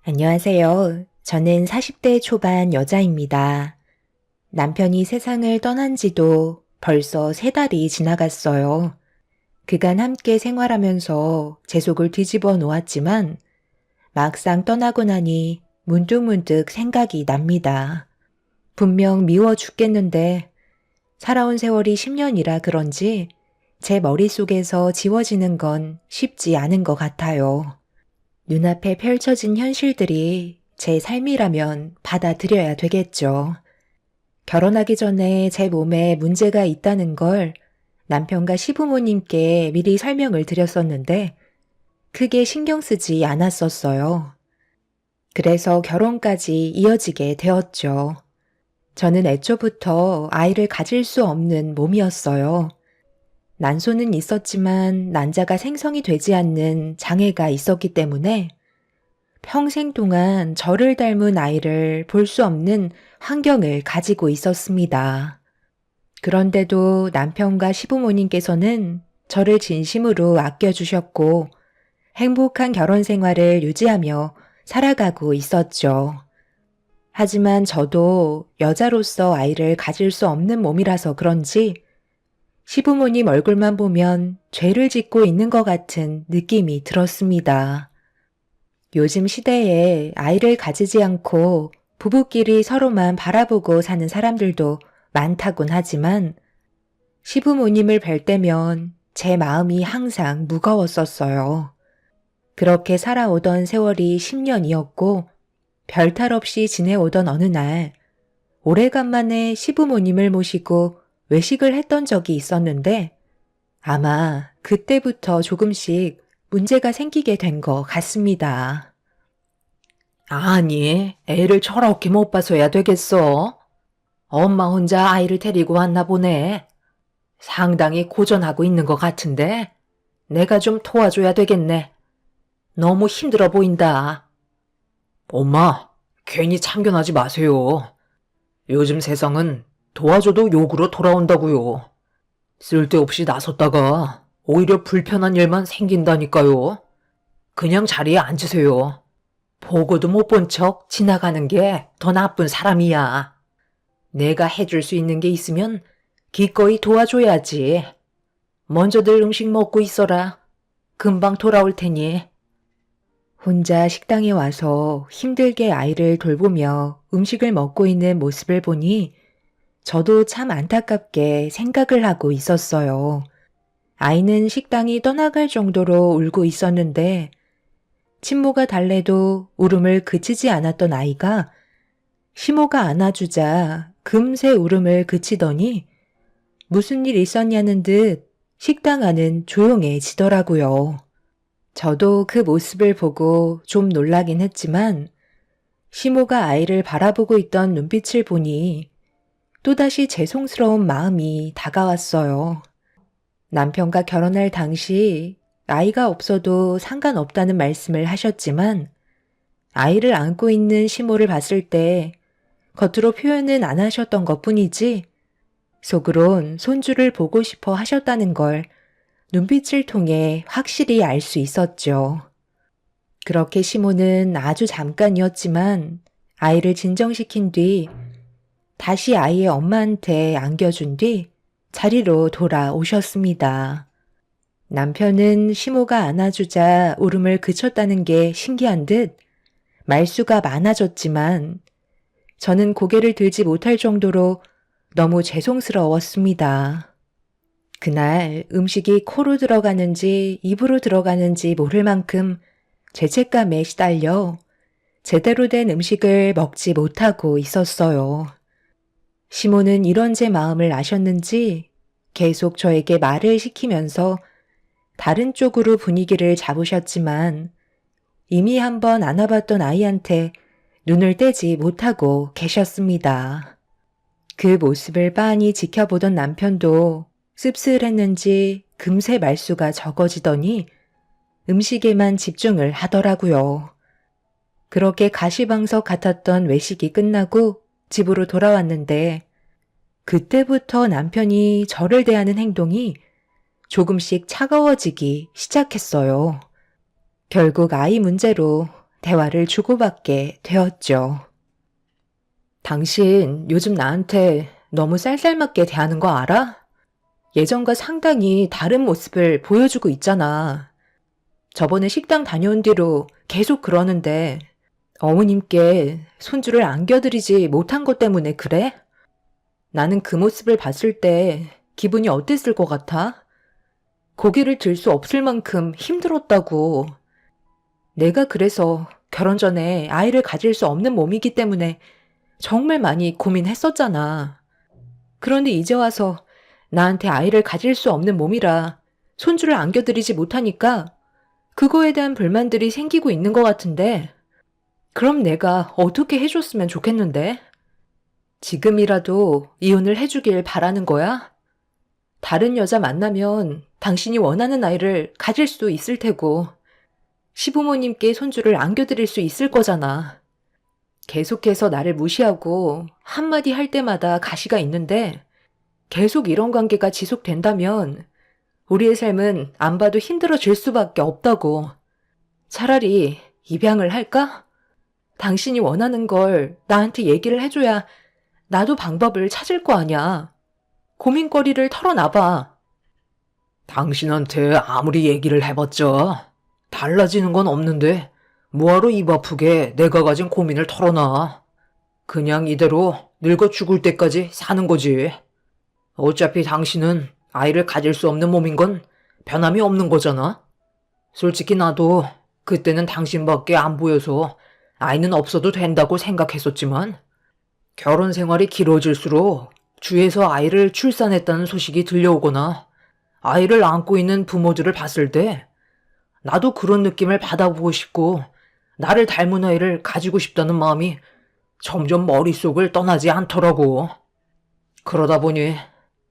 안녕하세요. 저는 40대 초반 여자입니다. 남편이 세상을 떠난 지도 벌써 3달이 지나갔어요. 그간 함께 생활하면서 제 속을 뒤집어 놓았지만 막상 떠나고 나니 문득문득 생각이 납니다. 분명 미워 죽겠는데 살아온 세월이 10년이라 그런지 제 머릿속에서 지워지는 건 쉽지 않은 것 같아요. 눈앞에 펼쳐진 현실들이 제 삶이라면 받아들여야 되겠죠. 결혼하기 전에 제 몸에 문제가 있다는 걸 남편과 시부모님께 미리 설명을 드렸었는데 크게 신경 쓰지 않았었어요. 그래서 결혼까지 이어지게 되었죠. 저는 애초부터 아이를 가질 수 없는 몸이었어요. 난소는 있었지만 난자가 생성이 되지 않는 장애가 있었기 때문에 평생 동안 저를 닮은 아이를 볼 수 없는 환경을 가지고 있었습니다. 그런데도 남편과 시부모님께서는 저를 진심으로 아껴주셨고 행복한 결혼 생활을 유지하며 살아가고 있었죠. 하지만 저도 여자로서 아이를 가질 수 없는 몸이라서 그런지 시부모님 얼굴만 보면 죄를 짓고 있는 것 같은 느낌이 들었습니다. 요즘 시대에 아이를 가지지 않고 부부끼리 서로만 바라보고 사는 사람들도 많다곤 하지만 시부모님을 뵐 때면 제 마음이 항상 무거웠었어요. 그렇게 살아오던 세월이 10년이었고 별탈 없이 지내오던 어느 날 오래간만에 시부모님을 모시고 외식을 했던 적이 있었는데 아마 그때부터 조금씩 문제가 생기게 된 것 같습니다. 아니, 애를 저렇게 못 봐서야 되겠어? 엄마 혼자 아이를 데리고 왔나 보네. 상당히 고전하고 있는 것 같은데 내가 좀 도와줘야 되겠네. 너무 힘들어 보인다. 엄마, 괜히 참견하지 마세요. 요즘 세상은 도와줘도 욕으로 돌아온다고요. 쓸데없이 나섰다가 오히려 불편한 일만 생긴다니까요. 그냥 자리에 앉으세요. 보고도 못 본 척 지나가는 게 더 나쁜 사람이야. 내가 해줄 수 있는 게 있으면 기꺼이 도와줘야지. 먼저들 음식 먹고 있어라. 금방 돌아올 테니. 혼자 식당에 와서 힘들게 아이를 돌보며 음식을 먹고 있는 모습을 보니 저도 참 안타깝게 생각을 하고 있었어요. 아이는 식당이 떠나갈 정도로 울고 있었는데 친모가 달래도 울음을 그치지 않았던 아이가 시모가 안아주자 금세 울음을 그치더니 무슨 일 있었냐는 듯 식당 안은 조용해지더라고요. 저도 그 모습을 보고 좀 놀라긴 했지만 시모가 아이를 바라보고 있던 눈빛을 보니 또다시 죄송스러운 마음이 다가왔어요. 남편과 결혼할 당시 아이가 없어도 상관없다는 말씀을 하셨지만 아이를 안고 있는 시모를 봤을 때 겉으로 표현은 안 하셨던 것뿐이지 속으론 손주를 보고 싶어 하셨다는 걸 눈빛을 통해 확실히 알 수 있었죠. 그렇게 시모는 아주 잠깐이었지만 아이를 진정시킨 뒤 다시 아이의 엄마한테 안겨준 뒤 자리로 돌아오셨습니다. 남편은 시모가 안아주자 울음을 그쳤다는 게 신기한 듯 말수가 많아졌지만 저는 고개를 들지 못할 정도로 너무 죄송스러웠습니다. 그날 음식이 코로 들어가는지 입으로 들어가는지 모를 만큼 죄책감에 시달려 제대로 된 음식을 먹지 못하고 있었어요. 시모는 이런 제 마음을 아셨는지 계속 저에게 말을 시키면서 다른 쪽으로 분위기를 잡으셨지만 이미 한번 안아봤던 아이한테 눈을 떼지 못하고 계셨습니다. 그 모습을 빤히 지켜보던 남편도 씁쓸했는지 금세 말수가 적어지더니 음식에만 집중을 하더라고요. 그렇게 가시방석 같았던 외식이 끝나고 집으로 돌아왔는데 그때부터 남편이 저를 대하는 행동이 조금씩 차가워지기 시작했어요. 결국 아이 문제로 대화를 주고받게 되었죠. 당신 요즘 나한테 너무 쌀쌀맞게 대하는 거 알아? 예전과 상당히 다른 모습을 보여주고 있잖아. 저번에 식당 다녀온 뒤로 계속 그러는데 어머님께 손주를 안겨드리지 못한 것 때문에 그래? 나는 그 모습을 봤을 때 기분이 어땠을 것 같아? 고개를 들 수 없을 만큼 힘들었다고. 내가 그래서 결혼 전에 아이를 가질 수 없는 몸이기 때문에 정말 많이 고민했었잖아. 그런데 이제 와서 나한테 아이를 가질 수 없는 몸이라 손주를 안겨드리지 못하니까 그거에 대한 불만들이 생기고 있는 것 같은데 그럼 내가 어떻게 해줬으면 좋겠는데? 지금이라도 이혼을 해주길 바라는 거야? 다른 여자 만나면 당신이 원하는 아이를 가질 수 있을 테고 시부모님께 손주를 안겨드릴 수 있을 거잖아. 계속해서 나를 무시하고 한마디 할 때마다 가시가 있는데 계속 이런 관계가 지속된다면 우리의 삶은 안 봐도 힘들어질 수밖에 없다고. 차라리 입양을 할까? 당신이 원하는 걸 나한테 얘기를 해줘야 나도 방법을 찾을 거 아냐. 고민거리를 털어놔봐. 당신한테 아무리 얘기를 해봤자 달라지는 건 없는데 뭐하러 입 아프게 내가 가진 고민을 털어놔. 그냥 이대로 늙어 죽을 때까지 사는 거지. 어차피 당신은 아이를 가질 수 없는 몸인 건 변함이 없는 거잖아. 솔직히 나도 그때는 당신밖에 안 보여서 아이는 없어도 된다고 생각했었지만 결혼 생활이 길어질수록 주위에서 아이를 출산했다는 소식이 들려오거나 아이를 안고 있는 부모들을 봤을 때 나도 그런 느낌을 받아보고 싶고 나를 닮은 아이를 가지고 싶다는 마음이 점점 머릿속을 떠나지 않더라고. 그러다 보니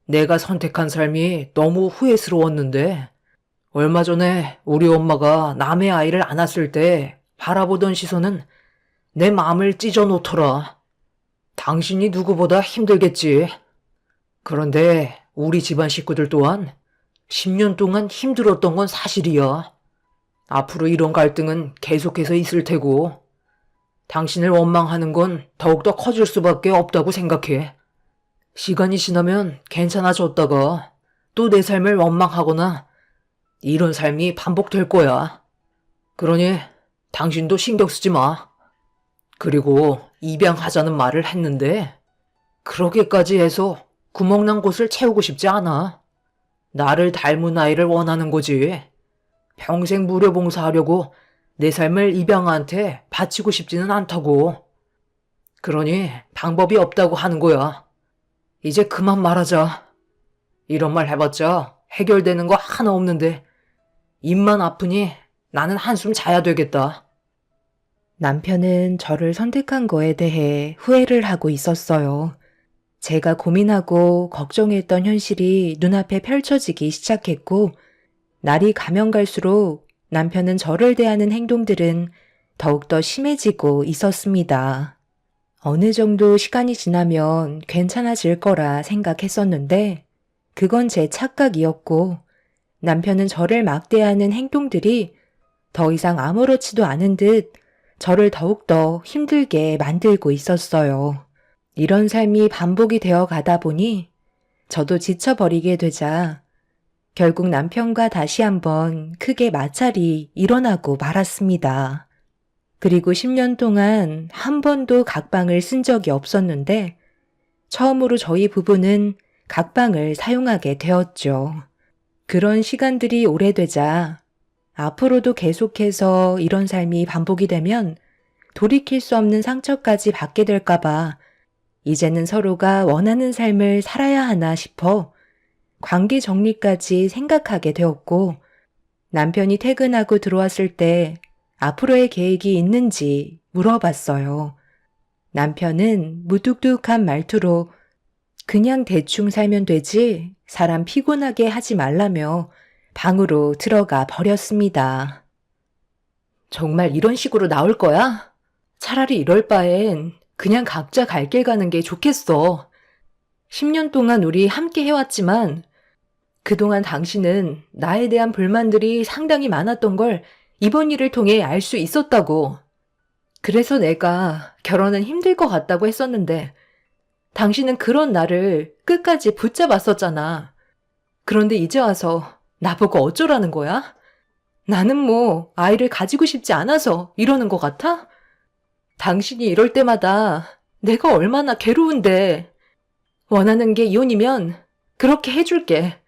내가 선택한 삶이 너무 후회스러웠는데 얼마 전에 우리 엄마가 남의 아이를 안았을 때 바라보던 시선은 내 마음을 찢어놓더라. 당신이 누구보다 힘들겠지. 그런데 우리 집안 식구들 또한 10년 동안 힘들었던 건 사실이야. 앞으로 이런 갈등은 계속해서 있을 테고 당신을 원망하는 건 더욱더 커질 수밖에 없다고 생각해. 시간이 지나면 괜찮아졌다가 또 내 삶을 원망하거나 이런 삶이 반복될 거야. 그러니 당신도 신경 쓰지 마. 그리고 입양하자는 말을 했는데 그러기까지 해서 구멍난 곳을 채우고 싶지 않아. 나를 닮은 아이를 원하는 거지. 평생 무료봉사하려고 내 삶을 입양아한테 바치고 싶지는 않다고. 그러니 방법이 없다고 하는 거야. 이제 그만 말하자. 이런 말 해봤자 해결되는 거 하나 없는데 입만 아프니 나는 한숨 자야 되겠다. 남편은 저를 선택한 거에 대해 후회를 하고 있었어요. 제가 고민하고 걱정했던 현실이 눈앞에 펼쳐지기 시작했고, 날이 가면 갈수록 남편은 저를 대하는 행동들은 더욱더 심해지고 있었습니다. 어느 정도 시간이 지나면 괜찮아질 거라 생각했었는데, 그건 제 착각이었고, 남편은 저를 막대하는 행동들이 더 이상 아무렇지도 않은 듯 저를 더욱더 힘들게 만들고 있었어요. 이런 삶이 반복이 되어 가다 보니 저도 지쳐버리게 되자 결국 남편과 다시 한번 크게 마찰이 일어나고 말았습니다. 그리고 10년 동안 한 번도 각방을 쓴 적이 없었는데 처음으로 저희 부부는 각방을 사용하게 되었죠. 그런 시간들이 오래되자 앞으로도 계속해서 이런 삶이 반복이 되면 돌이킬 수 없는 상처까지 받게 될까봐 이제는 서로가 원하는 삶을 살아야 하나 싶어 관계 정리까지 생각하게 되었고 남편이 퇴근하고 들어왔을 때 앞으로의 계획이 있는지 물어봤어요. 남편은 무뚝뚝한 말투로 그냥 대충 살면 되지 사람 피곤하게 하지 말라며 방으로 들어가 버렸습니다. 정말 이런 식으로 나올 거야? 차라리 이럴 바엔 그냥 각자 갈 길 가는 게 좋겠어. 10년 동안 우리 함께 해왔지만 그동안 당신은 나에 대한 불만들이 상당히 많았던 걸 이번 일을 통해 알 수 있었다고. 그래서 내가 결혼은 힘들 것 같다고 했었는데 당신은 그런 나를 끝까지 붙잡았었잖아. 그런데 이제 와서 나보고 어쩌라는 거야? 나는 뭐 아이를 가지고 싶지 않아서 이러는 것 같아? 당신이 이럴 때마다 내가 얼마나 괴로운데. 원하는 게 이혼이면 그렇게 해줄게.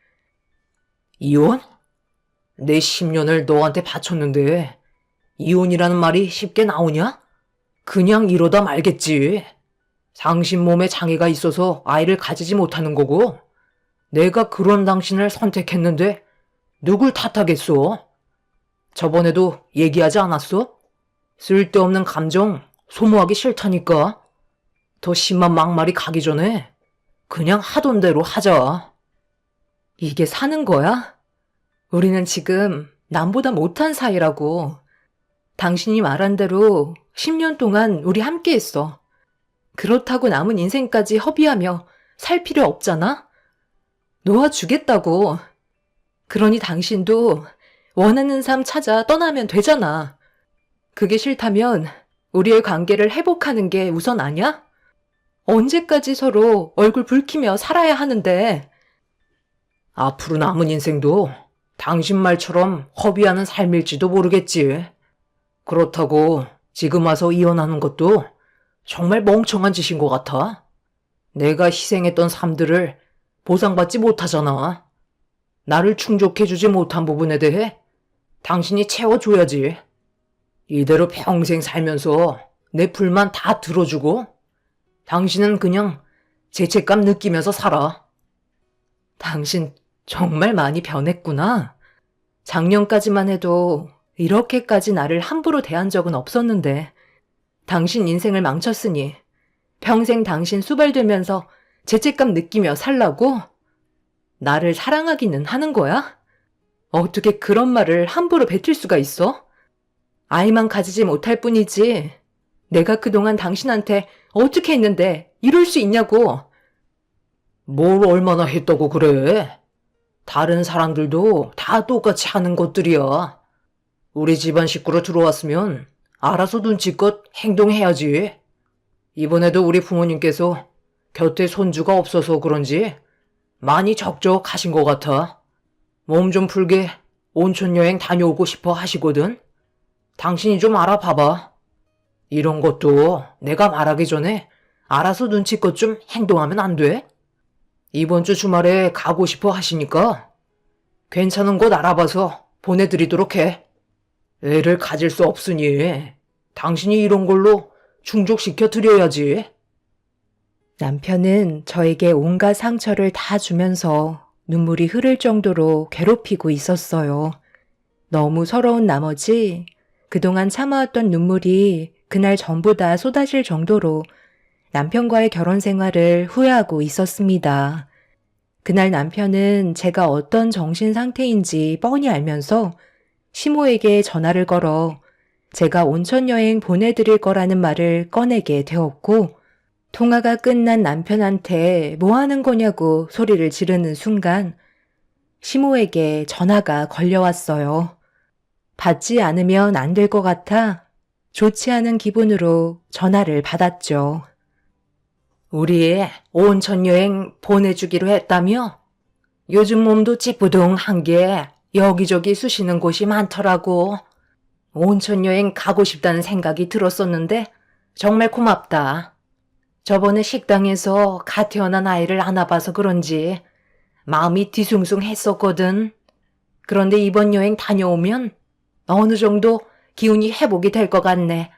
이혼? 내 10년을 너한테 바쳤는데 이혼이라는 말이 쉽게 나오냐? 그냥 이러다 말겠지. 당신 몸에 장애가 있어서 아이를 가지지 못하는 거고 내가 그런 당신을 선택했는데 누굴 탓하겠어? 저번에도 얘기하지 않았어? 쓸데없는 감정 소모하기 싫다니까. 더 심한 막말이 가기 전에 그냥 하던 대로 하자. 이게 사는 거야? 우리는 지금 남보다 못한 사이라고. 당신이 말한 대로 10년 동안 우리 함께 했어. 그렇다고 남은 인생까지 허비하며 살 필요 없잖아? 놓아주겠다고. 그러니 당신도 원하는 삶 찾아 떠나면 되잖아. 그게 싫다면 우리의 관계를 회복하는 게 우선 아냐? 언제까지 서로 얼굴 붉히며 살아야 하는데. 앞으로 남은 인생도 당신 말처럼 허비하는 삶일지도 모르겠지. 그렇다고 지금 와서 이혼하는 것도 정말 멍청한 짓인 것 같아. 내가 희생했던 삶들을 보상받지 못하잖아. 나를 충족해주지 못한 부분에 대해 당신이 채워줘야지. 이대로 평생 살면서 내 불만 다 들어주고 당신은 그냥 죄책감 느끼면서 살아. 당신 정말 많이 변했구나. 작년까지만 해도 이렇게까지 나를 함부로 대한 적은 없었는데 당신 인생을 망쳤으니 평생 당신 수발되면서 죄책감 느끼며 살라고? 나를 사랑하기는 하는 거야? 어떻게 그런 말을 함부로 뱉을 수가 있어? 아이만 가지지 못할 뿐이지 내가 그동안 당신한테 어떻게 했는데 이럴 수 있냐고. 뭘 얼마나 했다고 그래? 다른 사람들도 다 똑같이 하는 것들이야. 우리 집안 식구로 들어왔으면 알아서 눈치껏 행동해야지. 이번에도 우리 부모님께서 곁에 손주가 없어서 그런지 많이 적적하신 것 같아. 몸 좀 풀게 온천 여행 다녀오고 싶어 하시거든. 당신이 좀 알아봐봐. 이런 것도 내가 말하기 전에 알아서 눈치껏 좀 행동하면 안 돼? 이번 주 주말에 가고 싶어 하시니까 괜찮은 곳 알아봐서 보내드리도록 해. 애를 가질 수 없으니 당신이 이런 걸로 충족시켜 드려야지. 남편은 저에게 온갖 상처를 다 주면서 눈물이 흐를 정도로 괴롭히고 있었어요. 너무 서러운 나머지 그동안 참아왔던 눈물이 그날 전부 다 쏟아질 정도로 남편과의 결혼 생활을 후회하고 있었습니다. 그날 남편은 제가 어떤 정신 상태인지 뻔히 알면서 시모에게 전화를 걸어 제가 온천 여행 보내드릴 거라는 말을 꺼내게 되었고, 통화가 끝난 남편한테 뭐 하는 거냐고 소리를 지르는 순간 시모에게 전화가 걸려왔어요. 받지 않으면 안 될 것 같아 좋지 않은 기분으로 전화를 받았죠. 우리 온천 여행 보내주기로 했다며? 요즘 몸도 찌뿌둥한 게 여기저기 쑤시는 곳이 많더라고. 온천 여행 가고 싶다는 생각이 들었었는데 정말 고맙다. 저번에 식당에서 갓 태어난 아이를 안아봐서 그런지 마음이 뒤숭숭했었거든. 그런데 이번 여행 다녀오면 어느 정도 기운이 회복이 될 것 같네.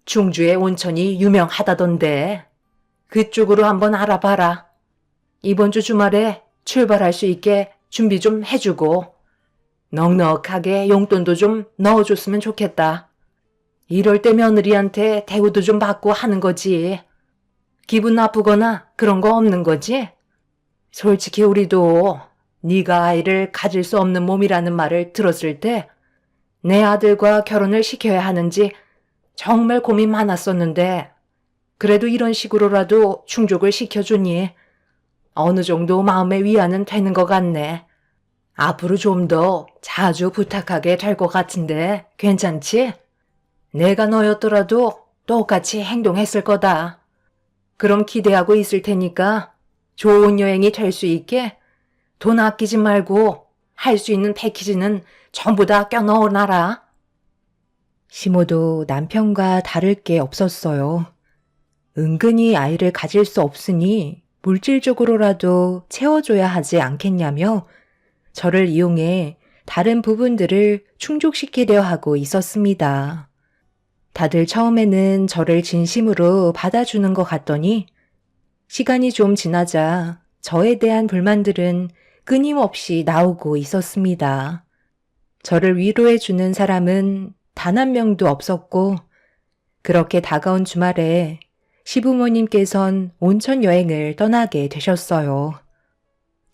충주의 온천이 유명하다던데 그쪽으로 한번 알아봐라. 이번 주 주말에 출발할 수 있게 준비 좀 해주고 넉넉하게 용돈도 좀 넣어줬으면 좋겠다. 이럴 때 며느리한테 대우도 좀 받고 하는 거지. 기분 나쁘거나 그런 거 없는 거지? 솔직히 우리도 네가 아이를 가질 수 없는 몸이라는 말을 들었을 때 내 아들과 결혼을 시켜야 하는지 정말 고민 많았었는데 그래도 이런 식으로라도 충족을 시켜주니 어느 정도 마음의 위안은 되는 것 같네. 앞으로 좀 더 자주 부탁하게 될 것 같은데 괜찮지? 내가 너였더라도 똑같이 행동했을 거다. 그럼 기대하고 있을 테니까 좋은 여행이 될 수 있게 돈 아끼지 말고 할 수 있는 패키지는 전부 다 껴넣어놔라. 시모도 남편과 다를 게 없었어요. 은근히 아이를 가질 수 없으니 물질적으로라도 채워줘야 하지 않겠냐며 저를 이용해 다른 부분들을 충족시키려 하고 있었습니다. 다들 처음에는 저를 진심으로 받아주는 것 같더니 시간이 좀 지나자 저에 대한 불만들은 끊임없이 나오고 있었습니다. 저를 위로해주는 사람은 단 한 명도 없었고 그렇게 다가온 주말에 시부모님께선 온천 여행을 떠나게 되셨어요.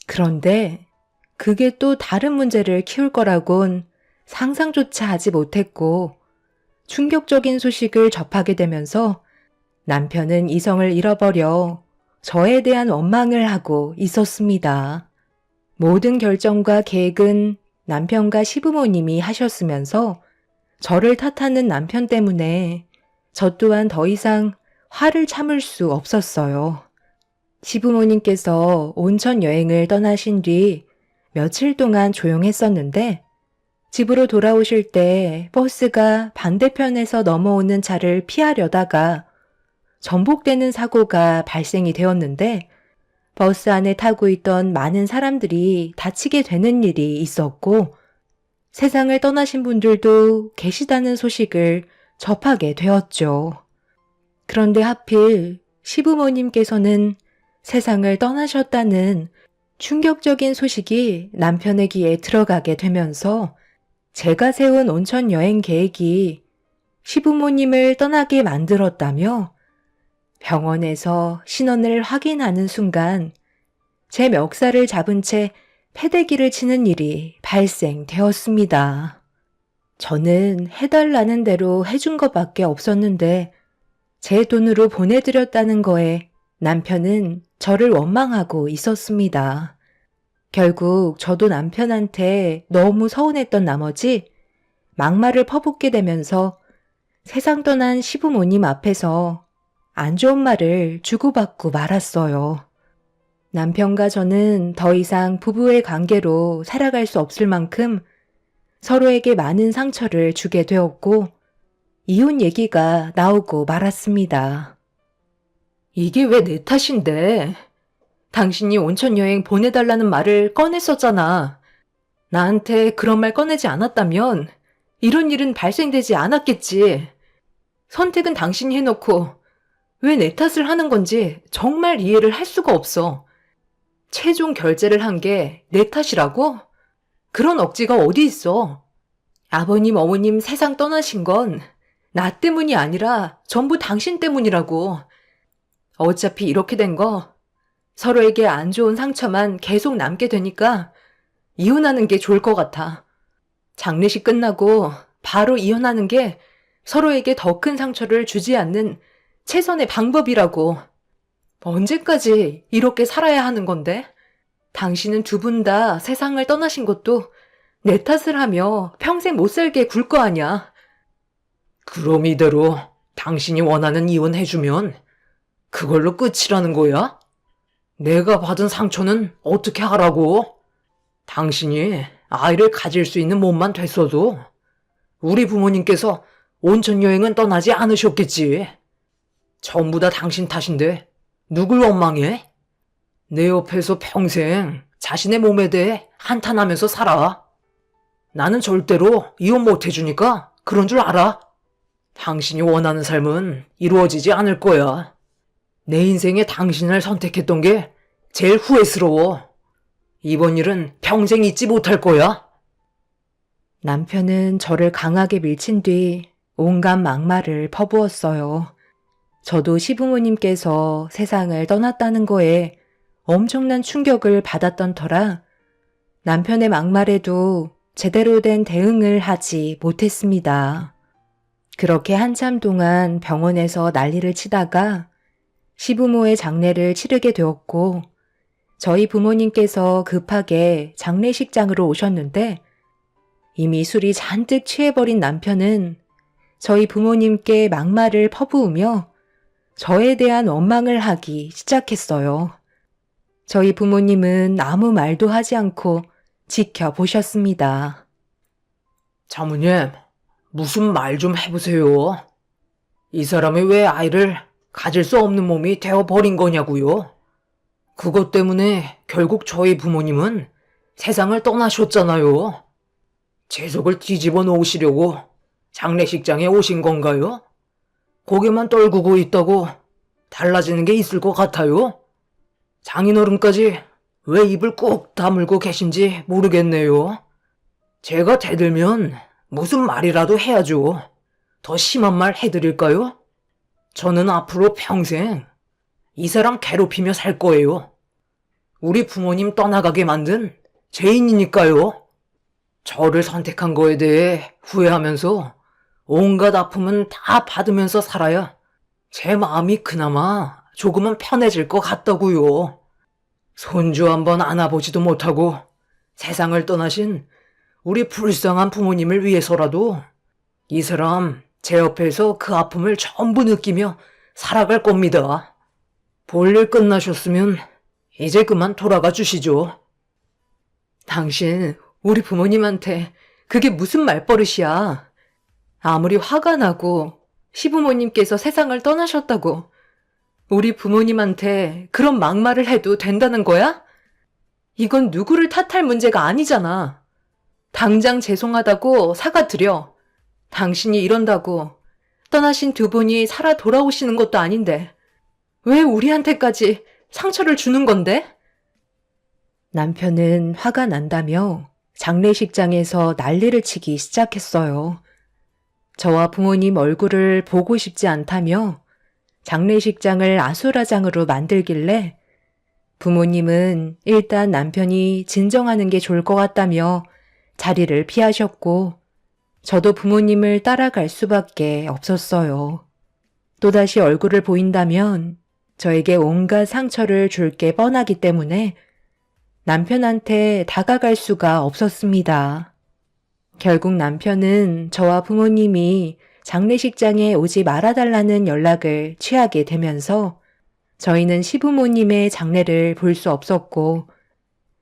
그런데 그게 또 다른 문제를 키울 거라곤 상상조차 하지 못했고 충격적인 소식을 접하게 되면서 남편은 이성을 잃어버려 저에 대한 원망을 하고 있었습니다. 모든 결정과 계획은 남편과 시부모님이 하셨으면서 저를 탓하는 남편 때문에 저 또한 더 이상 화를 참을 수 없었어요. 시부모님께서 온천 여행을 떠나신 뒤 며칠 동안 조용했었는데 집으로 돌아오실 때 버스가 반대편에서 넘어오는 차를 피하려다가 전복되는 사고가 발생이 되었는데 버스 안에 타고 있던 많은 사람들이 다치게 되는 일이 있었고 세상을 떠나신 분들도 계시다는 소식을 접하게 되었죠. 그런데 하필 시부모님께서는 세상을 떠나셨다는 충격적인 소식이 남편의 귀에 들어가게 되면서 제가 세운 온천 여행 계획이 시부모님을 떠나게 만들었다며 병원에서 신원을 확인하는 순간 제 멱살을 잡은 채 패대기를 치는 일이 발생되었습니다. 저는 해달라는 대로 해준 것밖에 없었는데 제 돈으로 보내드렸다는 거에 남편은 저를 원망하고 있었습니다. 결국 저도 남편한테 너무 서운했던 나머지 막말을 퍼붓게 되면서 세상 떠난 시부모님 앞에서 안 좋은 말을 주고받고 말았어요. 남편과 저는 더 이상 부부의 관계로 살아갈 수 없을 만큼 서로에게 많은 상처를 주게 되었고 이혼 얘기가 나오고 말았습니다. 이게 왜 내 탓인데? 당신이 온천 여행 보내달라는 말을 꺼냈었잖아. 나한테 그런 말 꺼내지 않았다면 이런 일은 발생되지 않았겠지. 선택은 당신이 해놓고 왜 내 탓을 하는 건지 정말 이해를 할 수가 없어. 최종 결제를 한 게 내 탓이라고? 그런 억지가 어디 있어? 아버님, 어머님 세상 떠나신 건 나 때문이 아니라 전부 당신 때문이라고. 어차피 이렇게 된 거 서로에게 안 좋은 상처만 계속 남게 되니까 이혼하는 게 좋을 것 같아. 장례식 끝나고 바로 이혼하는 게 서로에게 더 큰 상처를 주지 않는 최선의 방법이라고. 언제까지 이렇게 살아야 하는 건데? 당신은 두 분 다 세상을 떠나신 것도 내 탓을 하며 평생 못 살게 굴 거 아냐. 그럼 이대로 당신이 원하는 이혼해주면 그걸로 끝이라는 거야? 내가 받은 상처는 어떻게 하라고? 당신이 아이를 가질 수 있는 몸만 됐어도 우리 부모님께서 온천 여행은 떠나지 않으셨겠지. 전부 다 당신 탓인데 누굴 원망해? 내 옆에서 평생 자신의 몸에 대해 한탄하면서 살아. 나는 절대로 이혼 못 해주니까 그런 줄 알아. 당신이 원하는 삶은 이루어지지 않을 거야. 내 인생에 당신을 선택했던 게 제일 후회스러워. 이번 일은 평생 잊지 못할 거야. 남편은 저를 강하게 밀친 뒤 온갖 막말을 퍼부었어요. 저도 시부모님께서 세상을 떠났다는 거에 엄청난 충격을 받았던 터라 남편의 막말에도 제대로 된 대응을 하지 못했습니다. 그렇게 한참 동안 병원에서 난리를 치다가 시부모의 장례를 치르게 되었고 저희 부모님께서 급하게 장례식장으로 오셨는데 이미 술이 잔뜩 취해버린 남편은 저희 부모님께 막말을 퍼부으며 저에 대한 원망을 하기 시작했어요. 저희 부모님은 아무 말도 하지 않고 지켜보셨습니다. 장모님, 무슨 말 좀 해보세요. 이 사람이 왜 아이를 가질 수 없는 몸이 되어버린 거냐고요. 그것 때문에 결국 저희 부모님은 세상을 떠나셨잖아요. 재석을 뒤집어 놓으시려고 장례식장에 오신 건가요? 고개만 떨구고 있다고 달라지는 게 있을 것 같아요. 장인어른까지 왜 입을 꾹 다물고 계신지 모르겠네요. 제가 대들면 무슨 말이라도 해야죠. 더 심한 말 해드릴까요? 저는 앞으로 평생 이 사람 괴롭히며 살 거예요. 우리 부모님 떠나가게 만든 죄인이니까요. 저를 선택한 거에 대해 후회하면서 온갖 아픔은 다 받으면서 살아야 제 마음이 그나마 조금은 편해질 것 같다고요. 손주 한번 안아보지도 못하고 세상을 떠나신 우리 불쌍한 부모님을 위해서라도 이 사람 제 옆에서 그 아픔을 전부 느끼며 살아갈 겁니다. 볼일 끝나셨으면 이제 그만 돌아가 주시죠. 당신, 우리 부모님한테 그게 무슨 말버릇이야. 아무리 화가 나고 시부모님께서 세상을 떠나셨다고 우리 부모님한테 그런 막말을 해도 된다는 거야? 이건 누구를 탓할 문제가 아니잖아. 당장 죄송하다고 사과드려. 당신이 이런다고 떠나신 두 분이 살아 돌아오시는 것도 아닌데 왜 우리한테까지 상처를 주는 건데? 남편은 화가 난다며 장례식장에서 난리를 치기 시작했어요. 저와 부모님 얼굴을 보고 싶지 않다며 장례식장을 아수라장으로 만들길래 부모님은 일단 남편이 진정하는 게 좋을 것 같다며 자리를 피하셨고 저도 부모님을 따라갈 수밖에 없었어요. 또다시 얼굴을 보인다면 저에게 온갖 상처를 줄 게 뻔하기 때문에 남편한테 다가갈 수가 없었습니다. 결국 남편은 저와 부모님이 장례식장에 오지 말아달라는 연락을 취하게 되면서 저희는 시부모님의 장례를 볼 수 없었고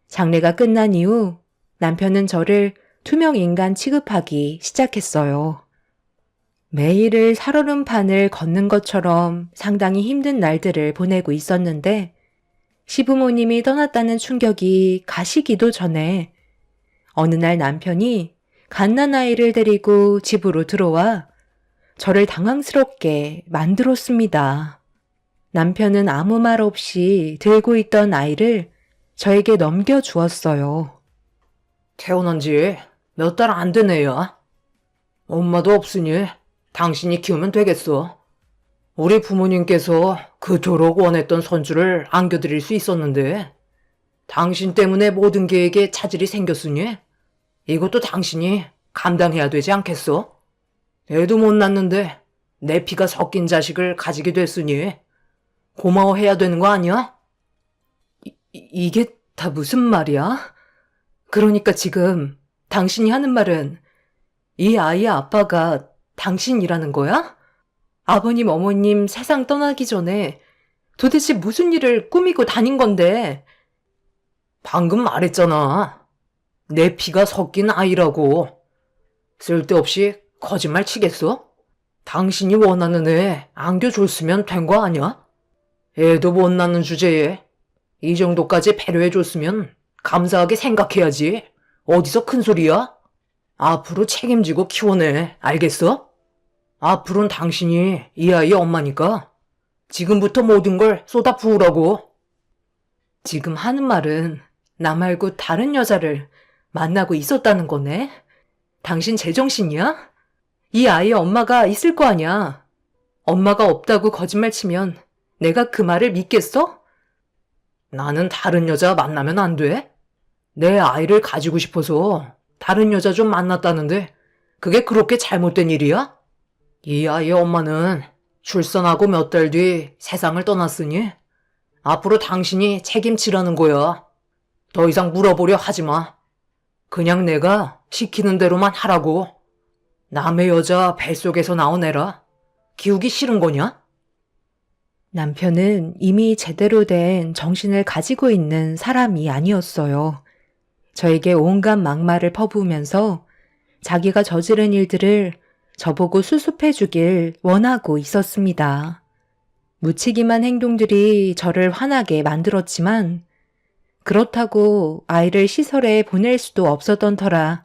장례가 끝난 이후 남편은 저를 투명인간 취급하기 시작했어요. 매일을 살얼음판을 걷는 것처럼 상당히 힘든 날들을 보내고 있었는데 시부모님이 떠났다는 충격이 가시기도 전에 어느 날 남편이 갓난아이를 데리고 집으로 들어와 저를 당황스럽게 만들었습니다. 남편은 아무 말 없이 들고 있던 아이를 저에게 넘겨주었어요. 태어난 지 몇 달 안 된 애야. 엄마도 없으니 당신이 키우면 되겠어. 우리 부모님께서 그토록 원했던 손주를 안겨드릴 수 있었는데 당신 때문에 모든 계획에 차질이 생겼으니 이것도 당신이 감당해야 되지 않겠어? 애도 못 낳는데 내 피가 섞인 자식을 가지게 됐으니 고마워해야 되는 거 아니야? 이게 다 무슨 말이야? 그러니까 지금 당신이 하는 말은 이 아이의 아빠가 당신이라는 거야? 아버님, 어머님 세상 떠나기 전에 도대체 무슨 일을 꾸미고 다닌 건데? 방금 말했잖아. 내 피가 섞인 아이라고. 쓸데없이 거짓말 치겠어? 당신이 원하는 애 안겨줬으면 된 거 아니야? 애도 못 낳는 주제에 이 정도까지 배려해줬으면 감사하게 생각해야지. 어디서 큰 소리야? 앞으로 책임지고 키워내. 알겠어? 앞으로는 당신이 이 아이의 엄마니까 지금부터 모든 걸 쏟아 부으라고. 지금 하는 말은 나 말고 다른 여자를 만나고 있었다는 거네? 당신 제정신이야? 이 아이의 엄마가 있을 거 아니야. 엄마가 없다고 거짓말 치면 내가 그 말을 믿겠어? 나는 다른 여자 만나면 안 돼? 내 아이를 가지고 싶어서 다른 여자 좀 만났다는데 그게 그렇게 잘못된 일이야? 이 아이의 엄마는 출산하고 몇 달 뒤 세상을 떠났으니 앞으로 당신이 책임지라는 거야. 더 이상 물어보려 하지 마. 그냥 내가 시키는 대로만 하라고. 남의 여자 뱃속에서 나온 애라. 키우기 싫은 거냐? 남편은 이미 제대로 된 정신을 가지고 있는 사람이 아니었어요. 저에게 온갖 막말을 퍼부으면서 자기가 저지른 일들을 저보고 수습해 주길 원하고 있었습니다. 무책임한 행동들이 저를 화나게 만들었지만 그렇다고 아이를 시설에 보낼 수도 없었던 터라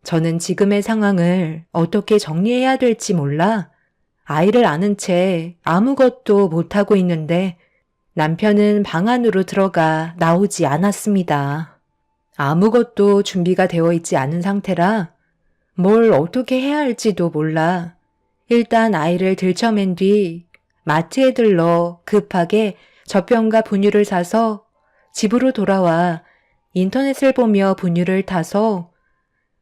저는 지금의 상황을 어떻게 정리해야 될지 몰라 아이를 아는 채 아무것도 못하고 있는데 남편은 방 안으로 들어가 나오지 않았습니다. 아무것도 준비가 되어 있지 않은 상태라 뭘 어떻게 해야 할지도 몰라 일단 아이를 들쳐맨 뒤 마트에 들러 급하게 젖병과 분유를 사서 집으로 돌아와 인터넷을 보며 분유를 타서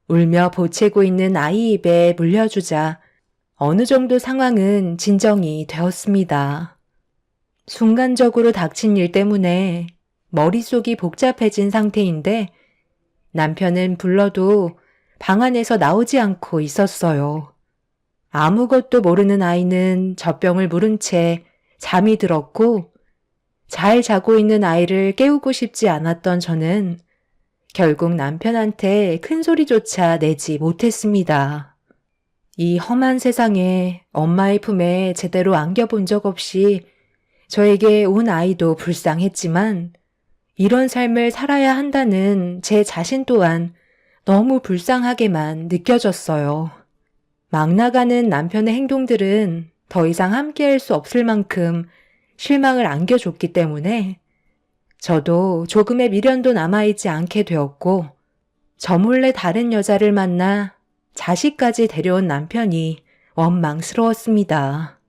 울며 보채고 있는 아이 입에 물려주자 어느 정도 상황은 진정이 되었습니다. 순간적으로 닥친 일 때문에 머릿속이 복잡해진 상태인데 남편은 불러도 방 안에서 나오지 않고 있었어요. 아무것도 모르는 아이는 젖병을 물은 채 잠이 들었고 잘 자고 있는 아이를 깨우고 싶지 않았던 저는 결국 남편한테 큰 소리조차 내지 못했습니다. 이 험한 세상에 엄마의 품에 제대로 안겨본 적 없이 저에게 온 아이도 불쌍했지만 이런 삶을 살아야 한다는 제 자신 또한 너무 불쌍하게만 느껴졌어요. 막 나가는 남편의 행동들은 더 이상 함께할 수 없을 만큼 실망을 안겨줬기 때문에 저도 조금의 미련도 남아있지 않게 되었고 저 몰래 다른 여자를 만나 자식까지 데려온 남편이 원망스러웠습니다.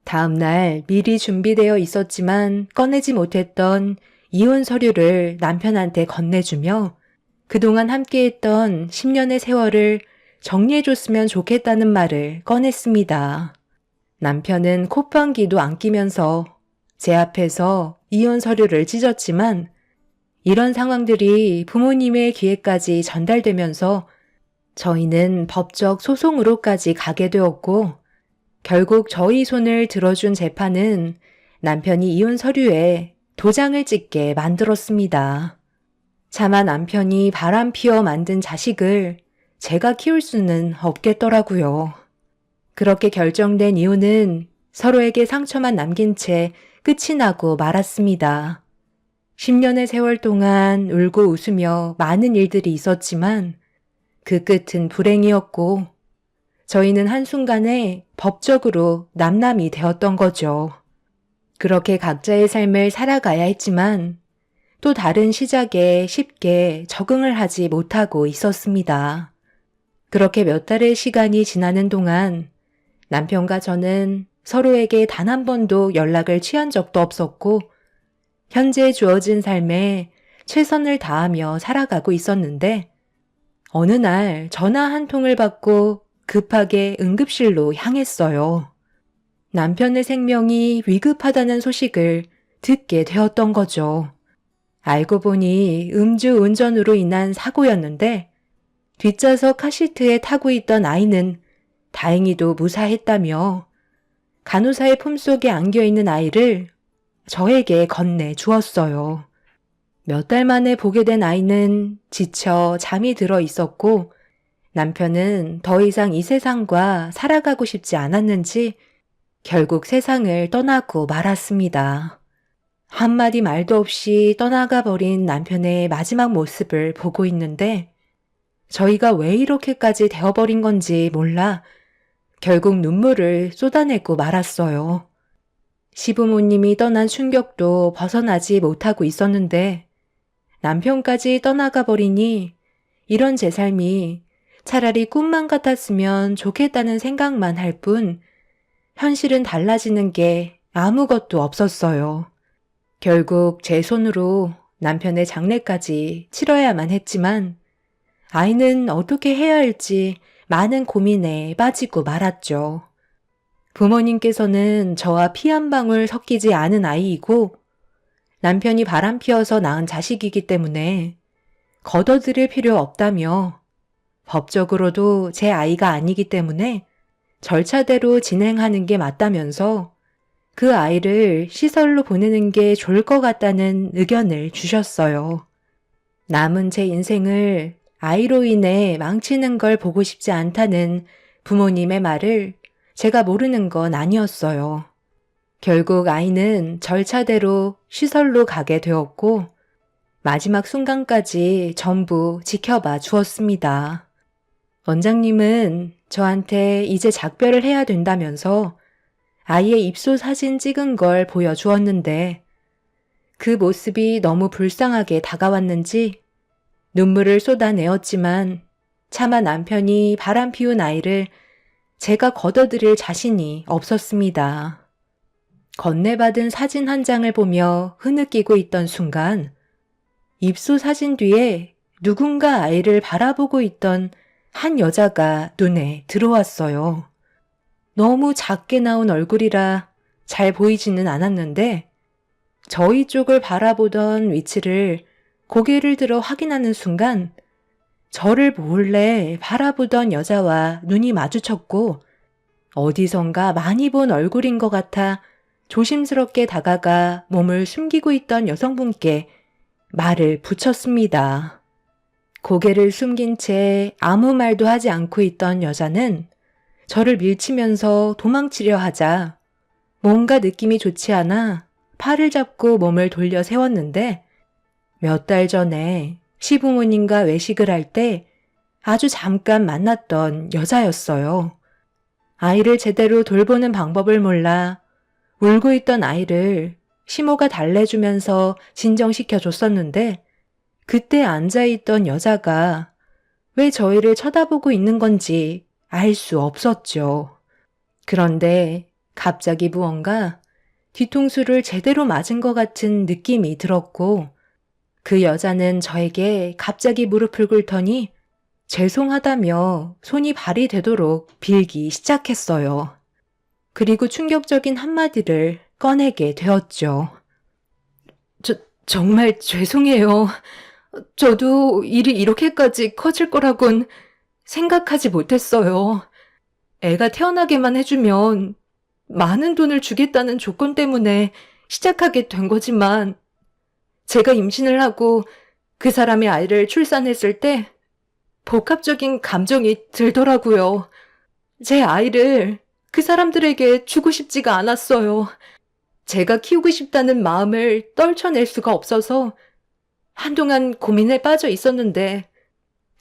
다음 날 미리 준비되어 있었지만 꺼내지 못했던 이혼 서류를 남편한테 건네주며 그동안 함께했던 10년의 세월을 정리해줬으면 좋겠다는 말을 꺼냈습니다. 남편은 콧방귀도 안 끼면서 제 앞에서 이혼 서류를 찢었지만 이런 상황들이 부모님의 귀에까지 전달되면서 저희는 법적 소송으로까지 가게 되었고 결국 저희 손을 들어준 재판은 남편이 이혼 서류에 도장을 찍게 만들었습니다. 차마 남편이 바람 피워 만든 자식을 제가 키울 수는 없겠더라고요. 그렇게 결정된 이혼은 서로에게 상처만 남긴 채 끝이 나고 말았습니다. 10년의 세월 동안 울고 웃으며 많은 일들이 있었지만 그 끝은 불행이었고 저희는 한순간에 법적으로 남남이 되었던 거죠. 그렇게 각자의 삶을 살아가야 했지만 또 다른 시작에 쉽게 적응을 하지 못하고 있었습니다. 그렇게 몇 달의 시간이 지나는 동안 남편과 저는 서로에게 단 한 번도 연락을 취한 적도 없었고 현재 주어진 삶에 최선을 다하며 살아가고 있었는데 어느 날 전화 한 통을 받고 급하게 응급실로 향했어요. 남편의 생명이 위급하다는 소식을 듣게 되었던 거죠. 알고 보니 음주운전으로 인한 사고였는데 뒷좌석 카시트에 타고 있던 아이는 다행히도 무사했다며 간호사의 품속에 안겨있는 아이를 저에게 건네 주었어요. 몇 달 만에 보게 된 아이는 지쳐 잠이 들어 있었고 남편은 더 이상 이 세상과 살아가고 싶지 않았는지 결국 세상을 떠나고 말았습니다. 한마디 말도 없이 떠나가 버린 남편의 마지막 모습을 보고 있는데 저희가 왜 이렇게까지 되어버린 건지 몰라 결국 눈물을 쏟아내고 말았어요. 시부모님이 떠난 충격도 벗어나지 못하고 있었는데 남편까지 떠나가 버리니 이런 제 삶이 차라리 꿈만 같았으면 좋겠다는 생각만 할 뿐 현실은 달라지는 게 아무것도 없었어요. 결국 제 손으로 남편의 장례까지 치러야만 했지만 아이는 어떻게 해야 할지 많은 고민에 빠지고 말았죠. 부모님께서는 저와 피 한 방울 섞이지 않은 아이이고 남편이 바람 피워서 낳은 자식이기 때문에 걷어들일 필요 없다며 법적으로도 제 아이가 아니기 때문에 절차대로 진행하는 게 맞다면서 그 아이를 시설로 보내는 게 좋을 것 같다는 의견을 주셨어요. 남은 제 인생을 아이로 인해 망치는 걸 보고 싶지 않다는 부모님의 말을 제가 모르는 건 아니었어요. 결국 아이는 절차대로 시설로 가게 되었고 마지막 순간까지 전부 지켜봐 주었습니다. 원장님은 저한테 이제 작별을 해야 된다면서 아이의 입소 사진 찍은 걸 보여주었는데 그 모습이 너무 불쌍하게 다가왔는지 눈물을 쏟아내었지만 차마 남편이 바람 피운 아이를 제가 걷어들일 자신이 없었습니다. 건네받은 사진 한 장을 보며 흐느끼고 있던 순간 입소 사진 뒤에 누군가 아이를 바라보고 있던 한 여자가 눈에 들어왔어요. 너무 작게 나온 얼굴이라 잘 보이지는 않았는데 저희 쪽을 바라보던 위치를 고개를 들어 확인하는 순간 저를 몰래 바라보던 여자와 눈이 마주쳤고 어디선가 많이 본 얼굴인 것 같아 조심스럽게 다가가 몸을 숨기고 있던 여성분께 말을 붙였습니다. 고개를 숨긴 채 아무 말도 하지 않고 있던 여자는 저를 밀치면서 도망치려 하자 뭔가 느낌이 좋지 않아 팔을 잡고 몸을 돌려 세웠는데 몇 달 전에 시부모님과 외식을 할 때 아주 잠깐 만났던 여자였어요. 아이를 제대로 돌보는 방법을 몰라 울고 있던 아이를 시모가 달래주면서 진정시켜 줬었는데 그때 앉아있던 여자가 왜 저희를 쳐다보고 있는 건지 알 수 없었죠. 그런데 갑자기 무언가 뒤통수를 제대로 맞은 것 같은 느낌이 들었고 그 여자는 저에게 갑자기 무릎을 꿇더니 죄송하다며 손이 발이 되도록 빌기 시작했어요. 그리고 충격적인 한마디를 꺼내게 되었죠. 정말 죄송해요. 저도 일이 이렇게까지 커질 거라곤 생각하지 못했어요. 애가 태어나게만 해주면 많은 돈을 주겠다는 조건 때문에 시작하게 된 거지만 제가 임신을 하고 그 사람의 아이를 출산했을 때 복합적인 감정이 들더라고요. 제 아이를 그 사람들에게 주고 싶지가 않았어요. 제가 키우고 싶다는 마음을 떨쳐낼 수가 없어서 한동안 고민에 빠져 있었는데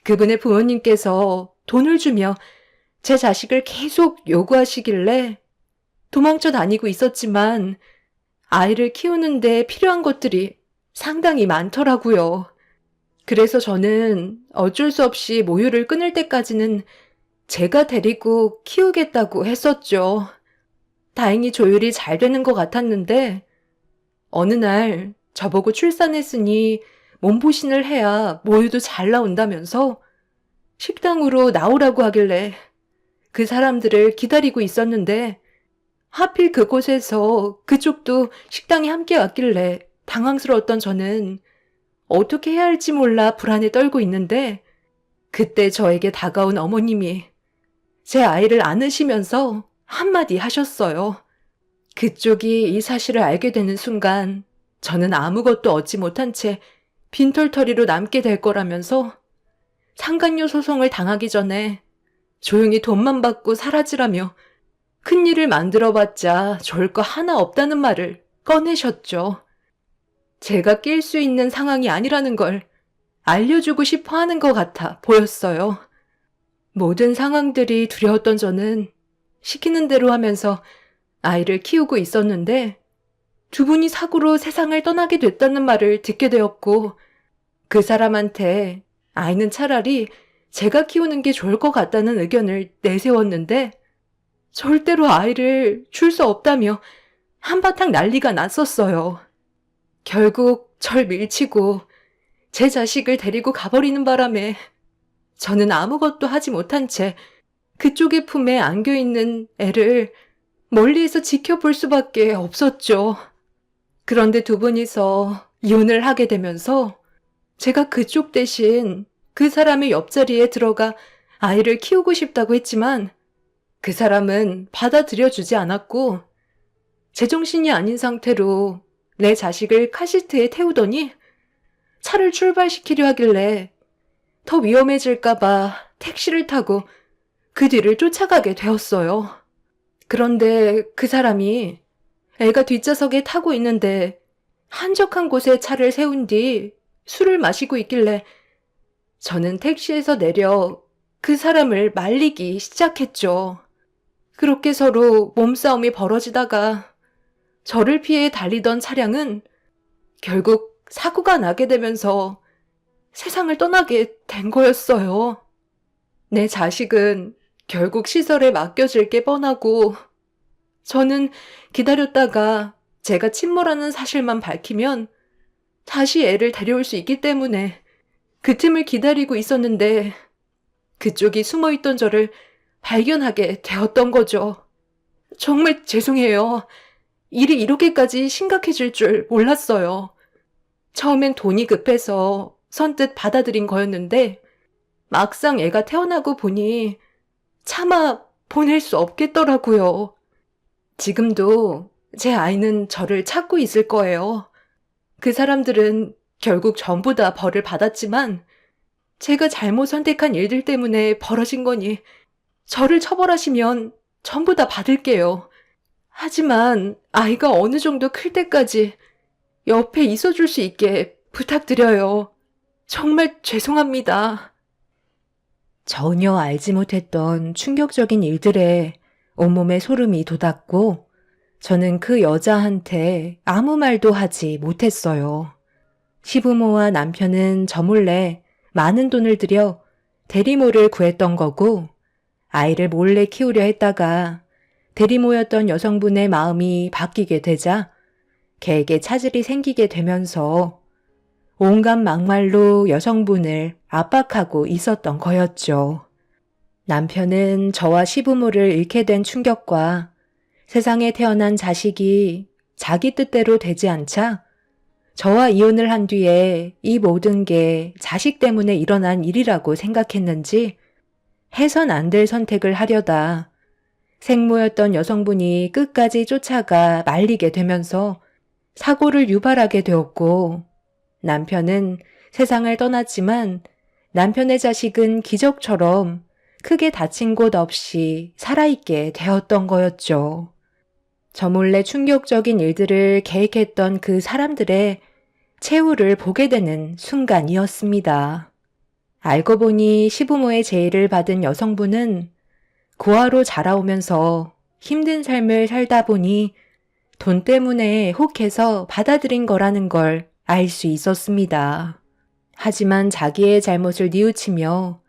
그분의 부모님께서 돈을 주며 제 자식을 계속 요구하시길래 도망쳐 다니고 있었지만 아이를 키우는데 필요한 것들이 상당히 많더라고요. 그래서 저는 어쩔 수 없이 모유를 끊을 때까지는 제가 데리고 키우겠다고 했었죠. 다행히 조율이 잘 되는 것 같았는데 어느 날 저보고 출산했으니 몸보신을 해야 모유도 잘 나온다면서 식당으로 나오라고 하길래 그 사람들을 기다리고 있었는데 하필 그곳에서 그쪽도 식당에 함께 왔길래 당황스러웠던 저는 어떻게 해야 할지 몰라 불안에 떨고 있는데 그때 저에게 다가온 어머님이 제 아이를 안으시면서 한마디 하셨어요. 그쪽이 이 사실을 알게 되는 순간 저는 아무것도 얻지 못한 채 빈털터리로 남게 될 거라면서 상간녀 소송을 당하기 전에 조용히 돈만 받고 사라지라며 큰일을 만들어봤자 좋을 거 하나 없다는 말을 꺼내셨죠. 제가 낄 수 있는 상황이 아니라는 걸 알려주고 싶어 하는 것 같아 보였어요. 모든 상황들이 두려웠던 저는 시키는 대로 하면서 아이를 키우고 있었는데 두 분이 사고로 세상을 떠나게 됐다는 말을 듣게 되었고 그 사람한테 아이는 차라리 제가 키우는 게 좋을 것 같다는 의견을 내세웠는데 절대로 아이를 줄 수 없다며 한바탕 난리가 났었어요. 결국 절 밀치고 제 자식을 데리고 가버리는 바람에 저는 아무것도 하지 못한 채 그쪽의 품에 안겨있는 애를 멀리에서 지켜볼 수밖에 없었죠. 그런데 두 분이서 이혼을 하게 되면서 제가 그쪽 대신 그 사람의 옆자리에 들어가 아이를 키우고 싶다고 했지만 그 사람은 받아들여주지 않았고 제정신이 아닌 상태로 내 자식을 카시트에 태우더니 차를 출발시키려 하길래 더 위험해질까봐 택시를 타고 그 뒤를 쫓아가게 되었어요. 그런데 그 사람이 애가 뒷좌석에 타고 있는데 한적한 곳에 차를 세운 뒤 술을 마시고 있길래 저는 택시에서 내려 그 사람을 말리기 시작했죠. 그렇게 서로 몸싸움이 벌어지다가 저를 피해 달리던 차량은 결국 사고가 나게 되면서 세상을 떠나게 된 거였어요. 내 자식은 결국 시설에 맡겨질 게 뻔하고 저는 기다렸다가 제가 침몰하는 사실만 밝히면 다시 애를 데려올 수 있기 때문에 그 틈을 기다리고 있었는데 그쪽이 숨어있던 저를 발견하게 되었던 거죠. 정말 죄송해요. 일이 이렇게까지 심각해질 줄 몰랐어요. 처음엔 돈이 급해서 선뜻 받아들인 거였는데 막상 애가 태어나고 보니 차마 보낼 수 없겠더라고요. 지금도 제 아이는 저를 찾고 있을 거예요. 그 사람들은 결국 전부 다 벌을 받았지만 제가 잘못 선택한 일들 때문에 벌어진 거니 저를 처벌하시면 전부 다 받을게요. 하지만 아이가 어느 정도 클 때까지 옆에 있어줄 수 있게 부탁드려요. 정말 죄송합니다. 전혀 알지 못했던 충격적인 일들에 온몸에 소름이 돋았고 저는 그 여자한테 아무 말도 하지 못했어요. 시부모와 남편은 저 몰래 많은 돈을 들여 대리모를 구했던 거고 아이를 몰래 키우려 했다가 대리모였던 여성분의 마음이 바뀌게 되자 개에게 차질이 생기게 되면서 온갖 막말로 여성분을 압박하고 있었던 거였죠. 남편은 저와 시부모를 잃게 된 충격과 세상에 태어난 자식이 자기 뜻대로 되지 않자 저와 이혼을 한 뒤에 이 모든 게 자식 때문에 일어난 일이라고 생각했는지 해선 안 될 선택을 하려다 생모였던 여성분이 끝까지 쫓아가 말리게 되면서 사고를 유발하게 되었고 남편은 세상을 떠났지만 남편의 자식은 기적처럼 크게 다친 곳 없이 살아있게 되었던 거였죠. 저 몰래 충격적인 일들을 계획했던 그 사람들의 최후를 보게 되는 순간이었습니다. 알고 보니 시부모의 제의를 받은 여성분은 고아로 자라오면서 힘든 삶을 살다 보니 돈 때문에 혹해서 받아들인 거라는 걸 알 수 있었습니다. 하지만 자기의 잘못을 뉘우치며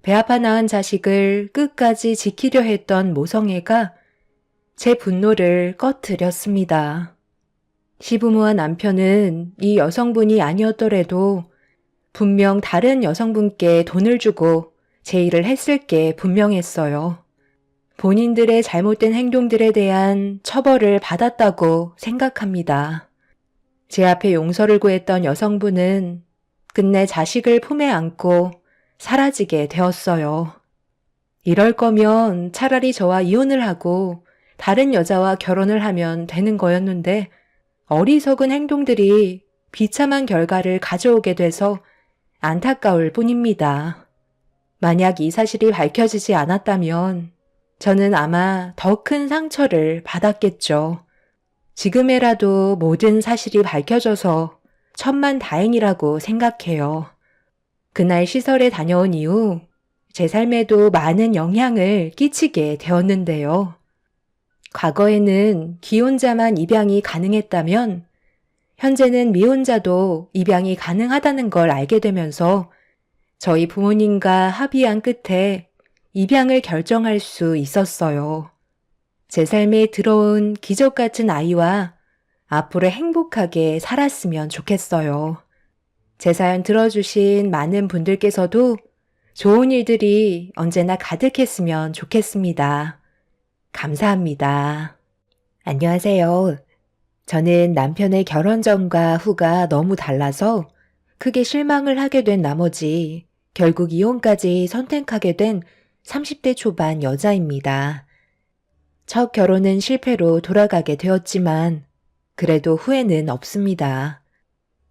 배아파 낳은 자식을 끝까지 지키려 했던 모성애가 제 분노를 꺼트렸습니다. 시부모와 남편은 이 여성분이 아니었더라도 분명 다른 여성분께 돈을 주고 제의를 했을 게 분명했어요. 본인들의 잘못된 행동들에 대한 처벌을 받았다고 생각합니다. 제 앞에 용서를 구했던 여성분은 끝내 자식을 품에 안고 사라지게 되었어요. 이럴 거면 차라리 저와 이혼을 하고 다른 여자와 결혼을 하면 되는 거였는데 어리석은 행동들이 비참한 결과를 가져오게 돼서 안타까울 뿐입니다. 만약 이 사실이 밝혀지지 않았다면 저는 아마 더 큰 상처를 받았겠죠. 지금에라도 모든 사실이 밝혀져서 천만다행이라고 생각해요. 그날 시설에 다녀온 이후 제 삶에도 많은 영향을 끼치게 되었는데요. 과거에는 기혼자만 입양이 가능했다면 현재는 미혼자도 입양이 가능하다는 걸 알게 되면서 저희 부모님과 합의한 끝에 입양을 결정할 수 있었어요. 제 삶에 들어온 기적 같은 아이와 앞으로 행복하게 살았으면 좋겠어요. 제 사연 들어주신 많은 분들께서도 좋은 일들이 언제나 가득했으면 좋겠습니다. 감사합니다. 안녕하세요. 저는 남편의 결혼 전과 후가 너무 달라서 크게 실망을 하게 된 나머지 결국 이혼까지 선택하게 된 30대 초반 여자입니다. 첫 결혼은 실패로 돌아가게 되었지만 그래도 후회는 없습니다.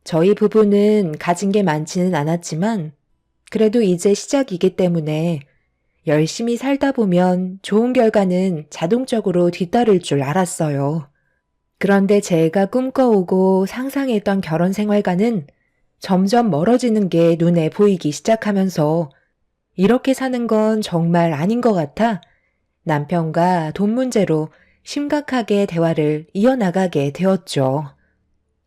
저희 부부는 가진 게 많지는 않았지만 그래도 이제 시작이기 때문에 열심히 살다 보면 좋은 결과는 자동적으로 뒤따를 줄 알았어요. 그런데 제가 꿈꿔오고 상상했던 결혼 생활과는 점점 멀어지는 게 눈에 보이기 시작하면서 이렇게 사는 건 정말 아닌 것 같아 남편과 돈 문제로 심각하게 대화를 이어나가게 되었죠.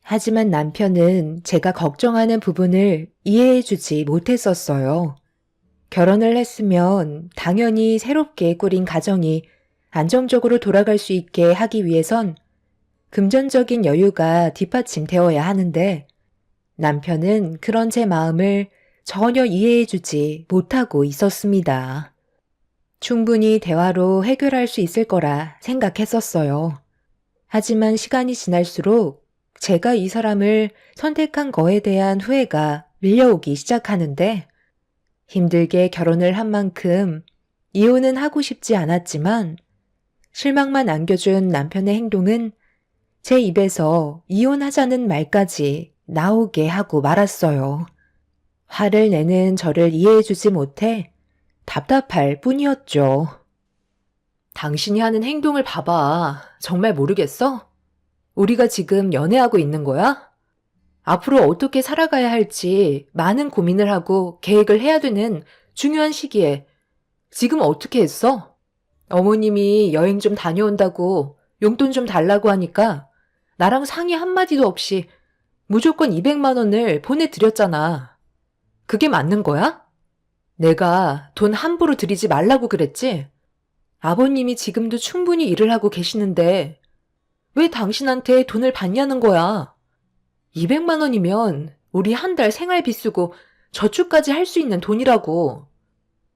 하지만 남편은 제가 걱정하는 부분을 이해해주지 못했었어요. 결혼을 했으면 당연히 새롭게 꾸린 가정이 안정적으로 돌아갈 수 있게 하기 위해선 금전적인 여유가 뒷받침되어야 하는데 남편은 그런 제 마음을 전혀 이해해주지 못하고 있었습니다. 충분히 대화로 해결할 수 있을 거라 생각했었어요. 하지만 시간이 지날수록 제가 이 사람을 선택한 거에 대한 후회가 밀려오기 시작하는데 힘들게 결혼을 한 만큼 이혼은 하고 싶지 않았지만 실망만 안겨준 남편의 행동은 제 입에서 이혼하자는 말까지 나오게 하고 말았어요. 화를 내는 저를 이해해주지 못해 답답할 뿐이었죠. 당신이 하는 행동을 봐봐. 정말 모르겠어? 우리가 지금 연애하고 있는 거야? 앞으로 어떻게 살아가야 할지 많은 고민을 하고 계획을 해야 되는 중요한 시기에 지금 어떻게 했어? 어머님이 여행 좀 다녀온다고 용돈 좀 달라고 하니까 나랑 상의 한마디도 없이 무조건 200만 원을 보내드렸잖아. 그게 맞는 거야? 내가 돈 함부로 드리지 말라고 그랬지? 아버님이 지금도 충분히 일을 하고 계시는데 왜 당신한테 돈을 받냐는 거야? 200만 원이면 우리 한 달 생활비 쓰고 저축까지 할 수 있는 돈이라고.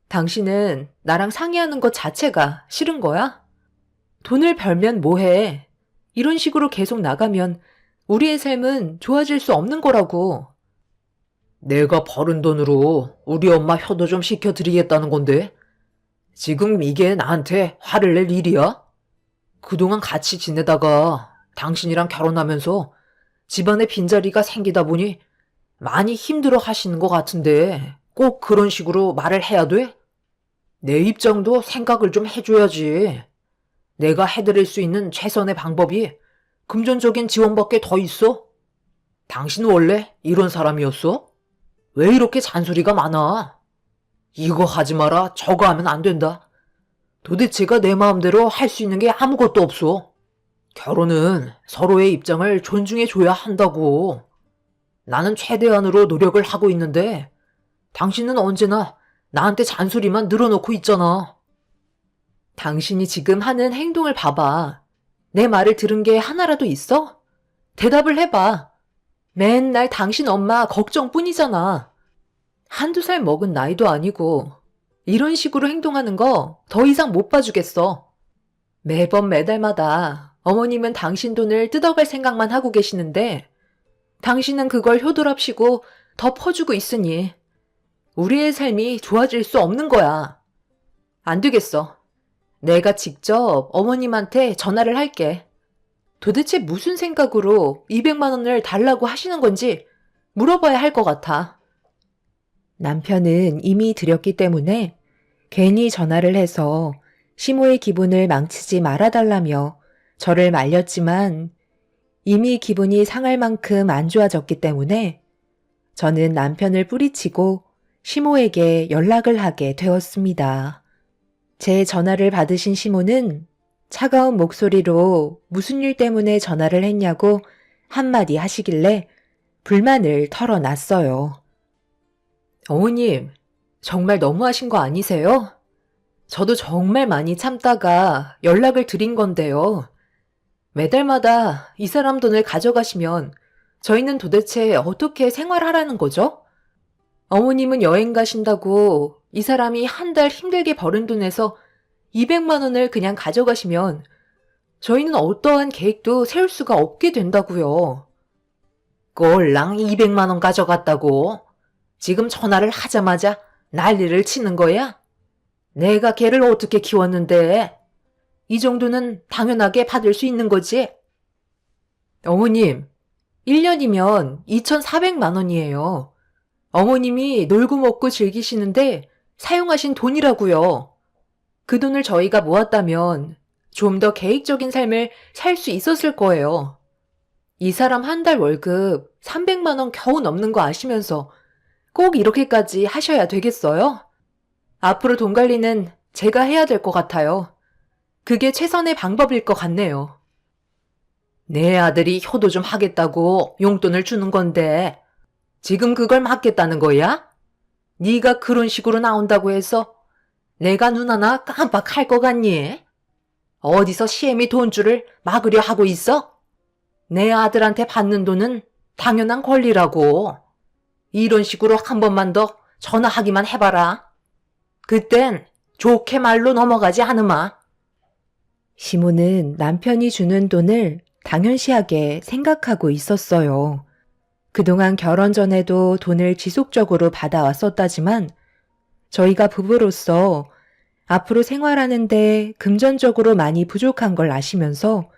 당신은 나랑 상의하는 것 자체가 싫은 거야? 돈을 벌면 뭐해? 이런 식으로 계속 나가면 우리의 삶은 좋아질 수 없는 거라고. 내가 벌은 돈으로 우리 엄마 효도 좀 시켜드리겠다는 건데 지금 이게 나한테 화를 낼 일이야? 그동안 같이 지내다가 당신이랑 결혼하면서 집안에 빈자리가 생기다 보니 많이 힘들어 하시는 것 같은데 꼭 그런 식으로 말을 해야 돼? 내 입장도 생각을 좀 해줘야지. 내가 해드릴 수 있는 최선의 방법이 금전적인 지원밖에 더 있어? 당신 원래 이런 사람이었어? 왜 이렇게 잔소리가 많아? 이거 하지 마라, 저거 하면 안 된다. 도대체가 내 마음대로 할 수 있는 게 아무것도 없어. 결혼은 서로의 입장을 존중해줘야 한다고. 나는 최대한으로 노력을 하고 있는데 당신은 언제나 나한테 잔소리만 늘어놓고 있잖아. 당신이 지금 하는 행동을 봐봐. 내 말을 들은 게 하나라도 있어? 대답을 해봐. 맨날 당신 엄마 걱정뿐이잖아. 한두 살 먹은 나이도 아니고 이런 식으로 행동하는 거 더 이상 못 봐주겠어. 매번 매달마다 어머님은 당신 돈을 뜯어갈 생각만 하고 계시는데 당신은 그걸 효도랍시고 더 퍼주고 있으니 우리의 삶이 좋아질 수 없는 거야. 안 되겠어. 내가 직접 어머님한테 전화를 할게. 도대체 무슨 생각으로 200만 원을 달라고 하시는 건지 물어봐야 할 것 같아. 남편은 이미 드렸기 때문에 괜히 전화를 해서 시모의 기분을 망치지 말아달라며 저를 말렸지만 이미 기분이 상할 만큼 안 좋아졌기 때문에 저는 남편을 뿌리치고 시모에게 연락을 하게 되었습니다. 제 전화를 받으신 시모는 차가운 목소리로 무슨 일 때문에 전화를 했냐고 한마디 하시길래 불만을 털어놨어요. 어머님, 정말 너무하신 거 아니세요? 저도 정말 많이 참다가 연락을 드린 건데요. 매달마다 이 사람 돈을 가져가시면 저희는 도대체 어떻게 생활하라는 거죠? 어머님은 여행 가신다고 이 사람이 한 달 힘들게 벌은 돈에서 200만 원을 그냥 가져가시면 저희는 어떠한 계획도 세울 수가 없게 된다고요. 꼴랑 200만 원 가져갔다고? 지금 전화를 하자마자 난리를 치는 거야? 내가 걔를 어떻게 키웠는데? 이 정도는 당연하게 받을 수 있는 거지? 어머님, 1년이면 2,400만 원이에요. 어머님이 놀고 먹고 즐기시는데 사용하신 돈이라고요. 그 돈을 저희가 모았다면 좀 더 계획적인 삶을 살 수 있었을 거예요. 이 사람 한 달 월급 300만 원 겨우 넘는 거 아시면서 꼭 이렇게까지 하셔야 되겠어요? 앞으로 돈 관리는 제가 해야 될 것 같아요. 그게 최선의 방법일 것 같네요. 내 아들이 효도 좀 하겠다고 용돈을 주는 건데 지금 그걸 막겠다는 거야? 네가 그런 식으로 나온다고 해서 내가 눈 하나 깜빡할 것 같니? 어디서 시엠이 돈줄을 막으려 하고 있어? 내 아들한테 받는 돈은 당연한 권리라고. 이런 식으로 한 번만 더 전화하기만 해봐라. 그땐 좋게 말로 넘어가지 않으마. 시모는 남편이 주는 돈을 당연시하게 생각하고 있었어요. 그동안 결혼 전에도 돈을 지속적으로 받아왔었다지만 저희가 부부로서 앞으로 생활하는데 금전적으로 많이 부족한 걸 아시면서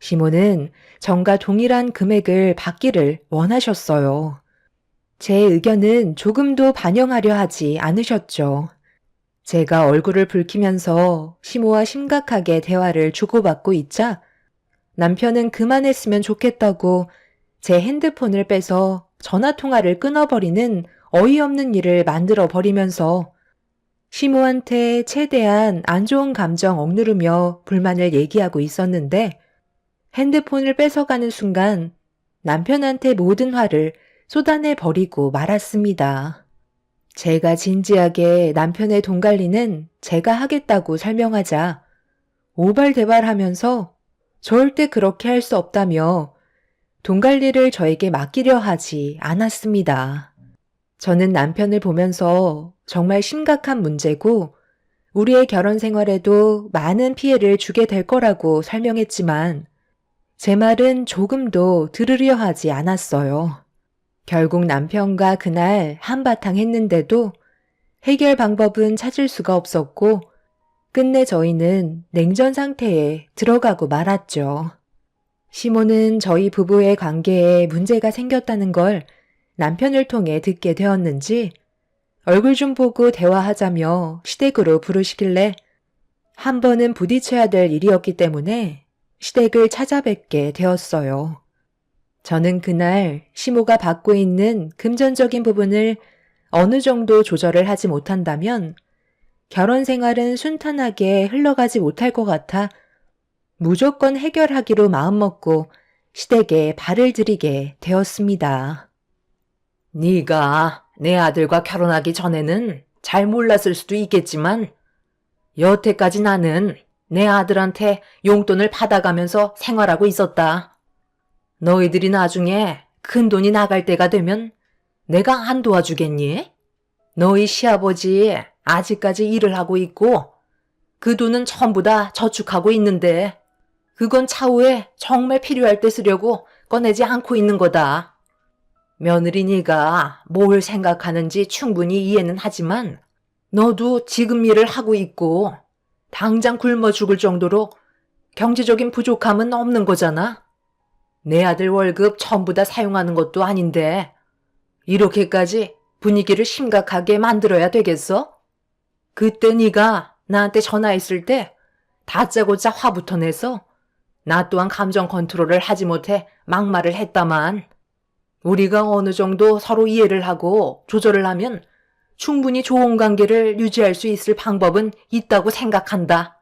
시모는 전과 동일한 금액을 받기를 원하셨어요. 제 의견은 조금도 반영하려 하지 않으셨죠. 제가 얼굴을 붉히면서 시모와 심각하게 대화를 주고받고 있자 남편은 그만했으면 좋겠다고 제 핸드폰을 빼서 전화통화를 끊어버리는 어이없는 일을 만들어 버리면서 시모한테 최대한 안 좋은 감정 억누르며 불만을 얘기하고 있었는데 핸드폰을 뺏어가는 순간 남편한테 모든 화를 쏟아내 버리고 말았습니다. 제가 진지하게 남편의 돈 관리는 제가 하겠다고 설명하자 오발대발하면서 절대 그렇게 할 수 없다며 돈 관리를 저에게 맡기려 하지 않았습니다. 저는 남편을 보면서 정말 심각한 문제고 우리의 결혼 생활에도 많은 피해를 주게 될 거라고 설명했지만 제 말은 조금도 들으려 하지 않았어요. 결국 남편과 그날 한바탕 했는데도 해결 방법은 찾을 수가 없었고 끝내 저희는 냉전 상태에 들어가고 말았죠. 시모는 저희 부부의 관계에 문제가 생겼다는 걸 남편을 통해 듣게 되었는지 얼굴 좀 보고 대화하자며 시댁으로 부르시길래 한 번은 부딪혀야 될 일이었기 때문에 시댁을 찾아뵙게 되었어요. 저는 그날 시모가 받고 있는 금전적인 부분을 어느 정도 조절을 하지 못한다면 결혼 생활은 순탄하게 흘러가지 못할 것 같아 무조건 해결하기로 마음먹고 시댁에 발을 들이게 되었습니다. 네가 내 아들과 결혼하기 전에는 잘 몰랐을 수도 있겠지만 여태까지 나는 내 아들한테 용돈을 받아가면서 생활하고 있었다. 너희들이 나중에 큰 돈이 나갈 때가 되면 내가 안 도와주겠니? 너희 시아버지 아직까지 일을 하고 있고 그 돈은 전부 다 저축하고 있는데 그건 차후에 정말 필요할 때 쓰려고 꺼내지 않고 있는 거다. 며느리니가 뭘 생각하는지 충분히 이해는 하지만 너도 지금 일을 하고 있고 당장 굶어 죽을 정도로 경제적인 부족함은 없는 거잖아. 내 아들 월급 전부 다 사용하는 것도 아닌데 이렇게까지 분위기를 심각하게 만들어야 되겠어? 그때 네가 나한테 전화했을 때 다짜고짜 화부터 내서 나 또한 감정 컨트롤을 하지 못해 막말을 했다만 우리가 어느 정도 서로 이해를 하고 조절을 하면 충분히 좋은 관계를 유지할 수 있을 방법은 있다고 생각한다.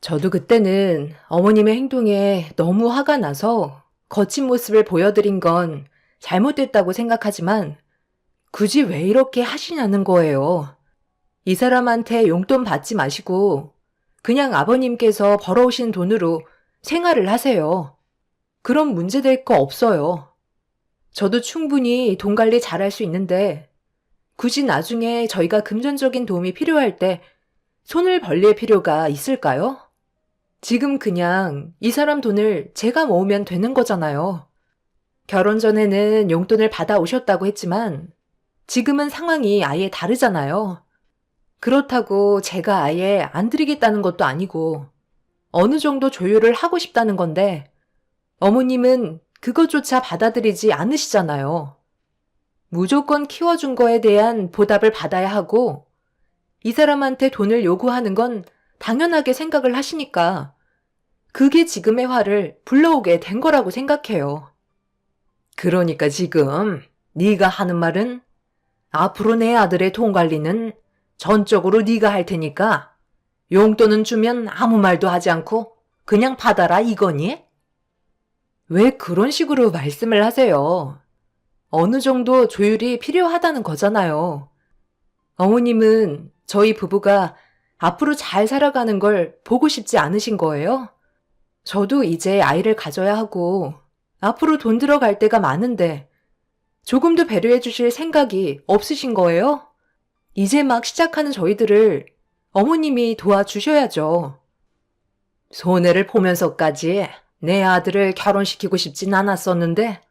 저도 그때는 어머님의 행동에 너무 화가 나서 거친 모습을 보여드린 건 잘못됐다고 생각하지만 굳이 왜 이렇게 하시냐는 거예요. 이 사람한테 용돈 받지 마시고 그냥 아버님께서 벌어오신 돈으로 생활을 하세요. 그럼 문제될 거 없어요. 저도 충분히 돈 관리 잘할 수 있는데 굳이 나중에 저희가 금전적인 도움이 필요할 때 손을 벌릴 필요가 있을까요? 지금 그냥 이 사람 돈을 제가 모으면 되는 거잖아요. 결혼 전에는 용돈을 받아오셨다고 했지만 지금은 상황이 아예 다르잖아요. 그렇다고 제가 아예 안 드리겠다는 것도 아니고 어느 정도 조율을 하고 싶다는 건데 어머님은 그것조차 받아들이지 않으시잖아요. 무조건 키워준 거에 대한 보답을 받아야 하고 이 사람한테 돈을 요구하는 건 당연하게 생각을 하시니까 그게 지금의 화를 불러오게 된 거라고 생각해요. 그러니까 지금 네가 하는 말은 앞으로 내 아들의 돈 관리는 전적으로 네가 할 테니까 용돈은 주면 아무 말도 하지 않고 그냥 받아라 이거니? 왜 그런 식으로 말씀을 하세요? 어느 정도 조율이 필요하다는 거잖아요. 어머님은 저희 부부가 앞으로 잘 살아가는 걸 보고 싶지 않으신 거예요? 저도 이제 아이를 가져야 하고 앞으로 돈 들어갈 때가 많은데 조금도 배려해 주실 생각이 없으신 거예요? 이제 막 시작하는 저희들을 어머님이 도와주셔야죠. 손해를 보면서까지 내 아들을 결혼시키고 싶진 않았었는데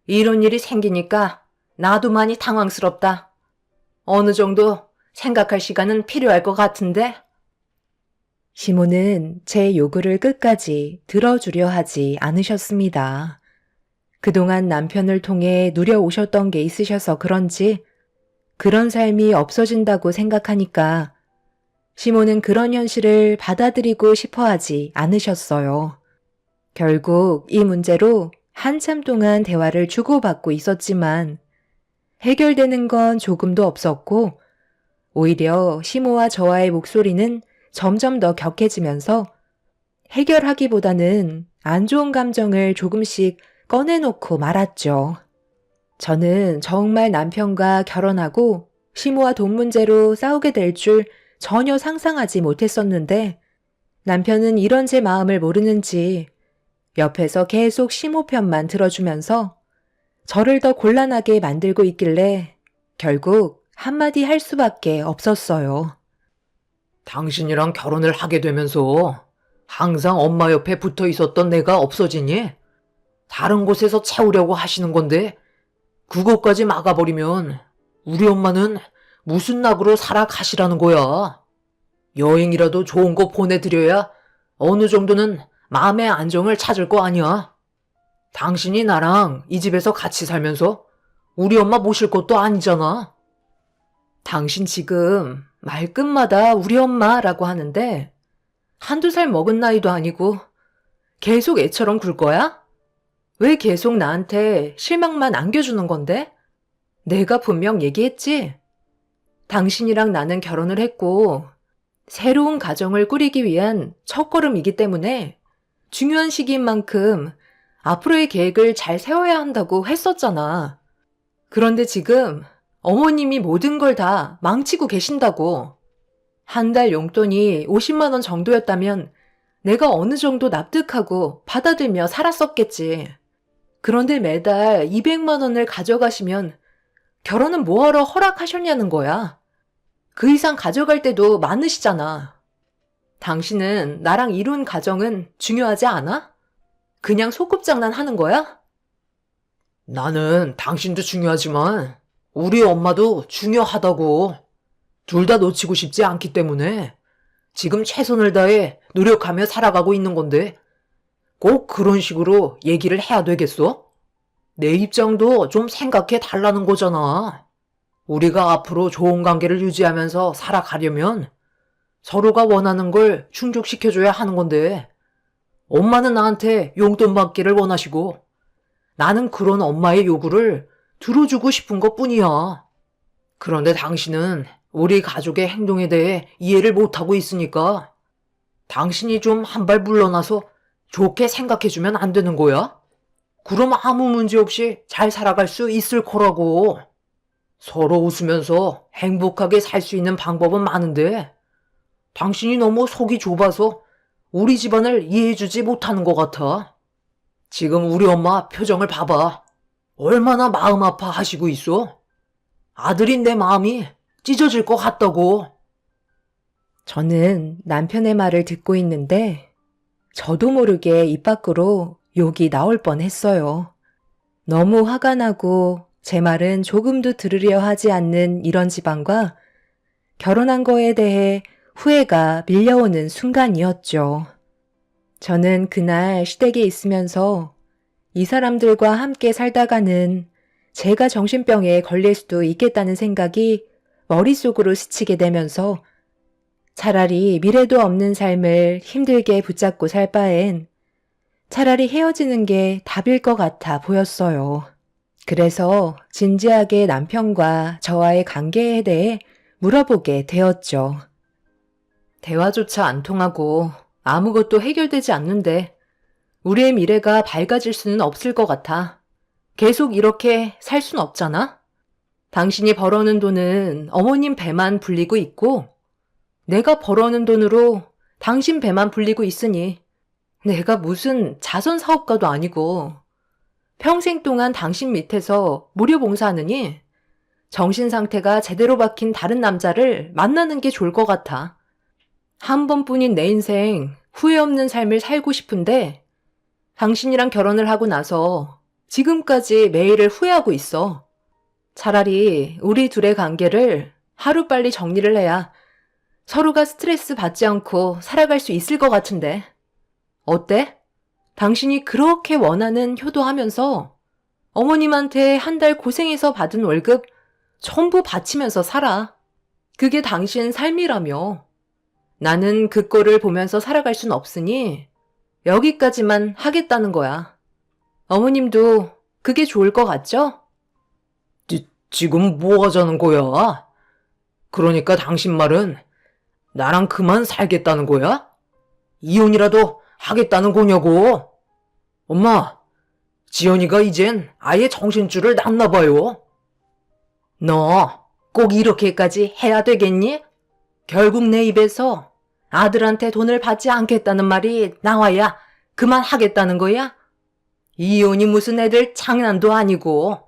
이런 일이 생기니까 나도 많이 당황스럽다. 어느 정도 생각할 시간은 필요할 것 같은데? 시모는 제 요구를 끝까지 들어주려 하지 않으셨습니다. 그동안 남편을 통해 누려오셨던 게 있으셔서 그런지 그런 삶이 없어진다고 생각하니까 시모는 그런 현실을 받아들이고 싶어 하지 않으셨어요. 결국 이 문제로 한참 동안 대화를 주고받고 있었지만 해결되는 건 조금도 없었고 오히려 시모와 저와의 목소리는 점점 더 격해지면서 해결하기보다는 안 좋은 감정을 조금씩 꺼내놓고 말았죠. 저는 정말 남편과 결혼하고 시모와 돈 문제로 싸우게 될 줄 전혀 상상하지 못했었는데 남편은 이런 제 마음을 모르는지 옆에서 계속 시모 편만 들어주면서 저를 더 곤란하게 만들고 있길래 결국 한마디 할 수밖에 없었어요. 당신이랑 결혼을 하게 되면서 항상 엄마 옆에 붙어 있었던 내가 없어지니? 다른 곳에서 채우려고 하시는 건데 그것까지 막아버리면 우리 엄마는 무슨 낙으로 살아가시라는 거야. 여행이라도 좋은 거 보내드려야 어느 정도는 마음의 안정을 찾을 거 아니야. 당신이 나랑 이 집에서 같이 살면서 우리 엄마 모실 것도 아니잖아. 당신 지금 말끝마다 우리 엄마라고 하는데 한두 살 먹은 나이도 아니고 계속 애처럼 굴 거야? 왜 계속 나한테 실망만 안겨주는 건데? 내가 분명 얘기했지? 당신이랑 나는 결혼을 했고 새로운 가정을 꾸리기 위한 첫걸음이기 때문에 중요한 시기인 만큼 앞으로의 계획을 잘 세워야 한다고 했었잖아. 그런데 지금 어머님이 모든 걸 다 망치고 계신다고. 한 달 용돈이 50만 원 정도였다면 내가 어느 정도 납득하고 받아들며 살았었겠지. 그런데 매달 200만 원을 가져가시면 결혼은 뭐하러 허락하셨냐는 거야. 그 이상 가져갈 때도 많으시잖아. 당신은 나랑 이룬 가정은 중요하지 않아? 그냥 소꿉장난 하는 거야? 나는 당신도 중요하지만 우리 엄마도 중요하다고. 둘 다 놓치고 싶지 않기 때문에 지금 최선을 다해 노력하며 살아가고 있는 건데 꼭 그런 식으로 얘기를 해야 되겠어? 내 입장도 좀 생각해 달라는 거잖아. 우리가 앞으로 좋은 관계를 유지하면서 살아가려면 서로가 원하는 걸 충족시켜줘야 하는 건데 엄마는 나한테 용돈 받기를 원하시고 나는 그런 엄마의 요구를 들어주고 싶은 것뿐이야. 그런데 당신은 우리 가족의 행동에 대해 이해를 못하고 있으니까 당신이 좀 한 발 물러나서 좋게 생각해주면 안 되는 거야? 그럼 아무 문제 없이 잘 살아갈 수 있을 거라고. 서로 웃으면서 행복하게 살 수 있는 방법은 많은데 당신이 너무 속이 좁아서 우리 집안을 이해해주지 못하는 것 같아. 지금 우리 엄마 표정을 봐봐. 얼마나 마음 아파하시고 있어? 아들인 내 마음이 찢어질 것 같다고. 저는 남편의 말을 듣고 있는데 저도 모르게 입 밖으로 욕이 나올 뻔했어요. 너무 화가 나고 제 말은 조금도 들으려 하지 않는 이런 집안과 결혼한 거에 대해 후회가 밀려오는 순간이었죠. 저는 그날 시댁에 있으면서 이 사람들과 함께 살다가는 제가 정신병에 걸릴 수도 있겠다는 생각이 머릿속으로 스치게 되면서 차라리 미래도 없는 삶을 힘들게 붙잡고 살 바엔 차라리 헤어지는 게 답일 것 같아 보였어요. 그래서 진지하게 남편과 저와의 관계에 대해 물어보게 되었죠. 대화조차 안 통하고 아무것도 해결되지 않는데 우리의 미래가 밝아질 수는 없을 것 같아. 계속 이렇게 살 순 없잖아? 당신이 벌어오는 돈은 어머님 배만 불리고 있고 내가 벌어오는 돈으로 당신 배만 불리고 있으니 내가 무슨 자선 사업가도 아니고 평생 동안 당신 밑에서 무료 봉사하느니 정신 상태가 제대로 박힌 다른 남자를 만나는 게 좋을 것 같아. 한 번뿐인 내 인생 후회 없는 삶을 살고 싶은데 당신이랑 결혼을 하고 나서 지금까지 매일을 후회하고 있어. 차라리 우리 둘의 관계를 하루빨리 정리를 해야 서로가 스트레스 받지 않고 살아갈 수 있을 것 같은데. 어때? 당신이 그렇게 원하는 효도하면서 어머님한테 한 달 고생해서 받은 월급 전부 바치면서 살아. 그게 당신 삶이라며. 나는 그 꼴을 보면서 살아갈 순 없으니 여기까지만 하겠다는 거야. 어머님도 그게 좋을 것 같죠? 지금 뭐 하자는 거야? 그러니까 당신 말은 나랑 그만 살겠다는 거야? 이혼이라도 하겠다는 거냐고? 엄마, 지연이가 이젠 아예 정신줄을 놨나 봐요. 너 꼭 이렇게까지 해야 되겠니? 결국 내 입에서 아들한테 돈을 받지 않겠다는 말이 나와야 그만하겠다는 거야? 이혼이 무슨 애들 장난도 아니고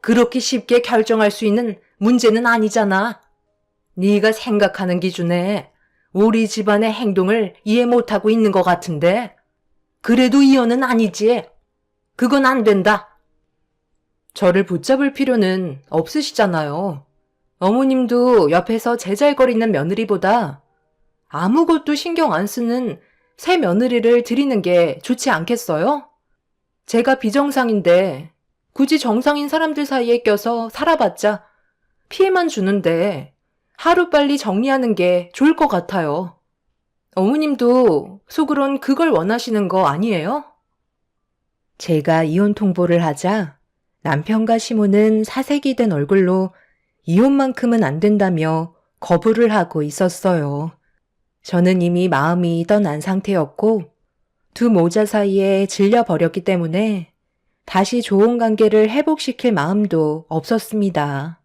그렇게 쉽게 결정할 수 있는 문제는 아니잖아. 네가 생각하는 기준에 우리 집안의 행동을 이해 못하고 있는 것 같은데 그래도 이혼은 아니지. 그건 안 된다. 저를 붙잡을 필요는 없으시잖아요. 어머님도 옆에서 제잘거리는 며느리보다 아무것도 신경 안 쓰는 새 며느리를 드리는 게 좋지 않겠어요? 제가 비정상인데 굳이 정상인 사람들 사이에 껴서 살아봤자 피해만 주는데 하루빨리 정리하는 게 좋을 것 같아요. 어머님도 속으론 그걸 원하시는 거 아니에요? 제가 이혼 통보를 하자 남편과 시모는 사색이 된 얼굴로 이혼만큼은 안 된다며 거부를 하고 있었어요. 저는 이미 마음이 떠난 상태였고 두 모자 사이에 질려버렸기 때문에 다시 좋은 관계를 회복시킬 마음도 없었습니다.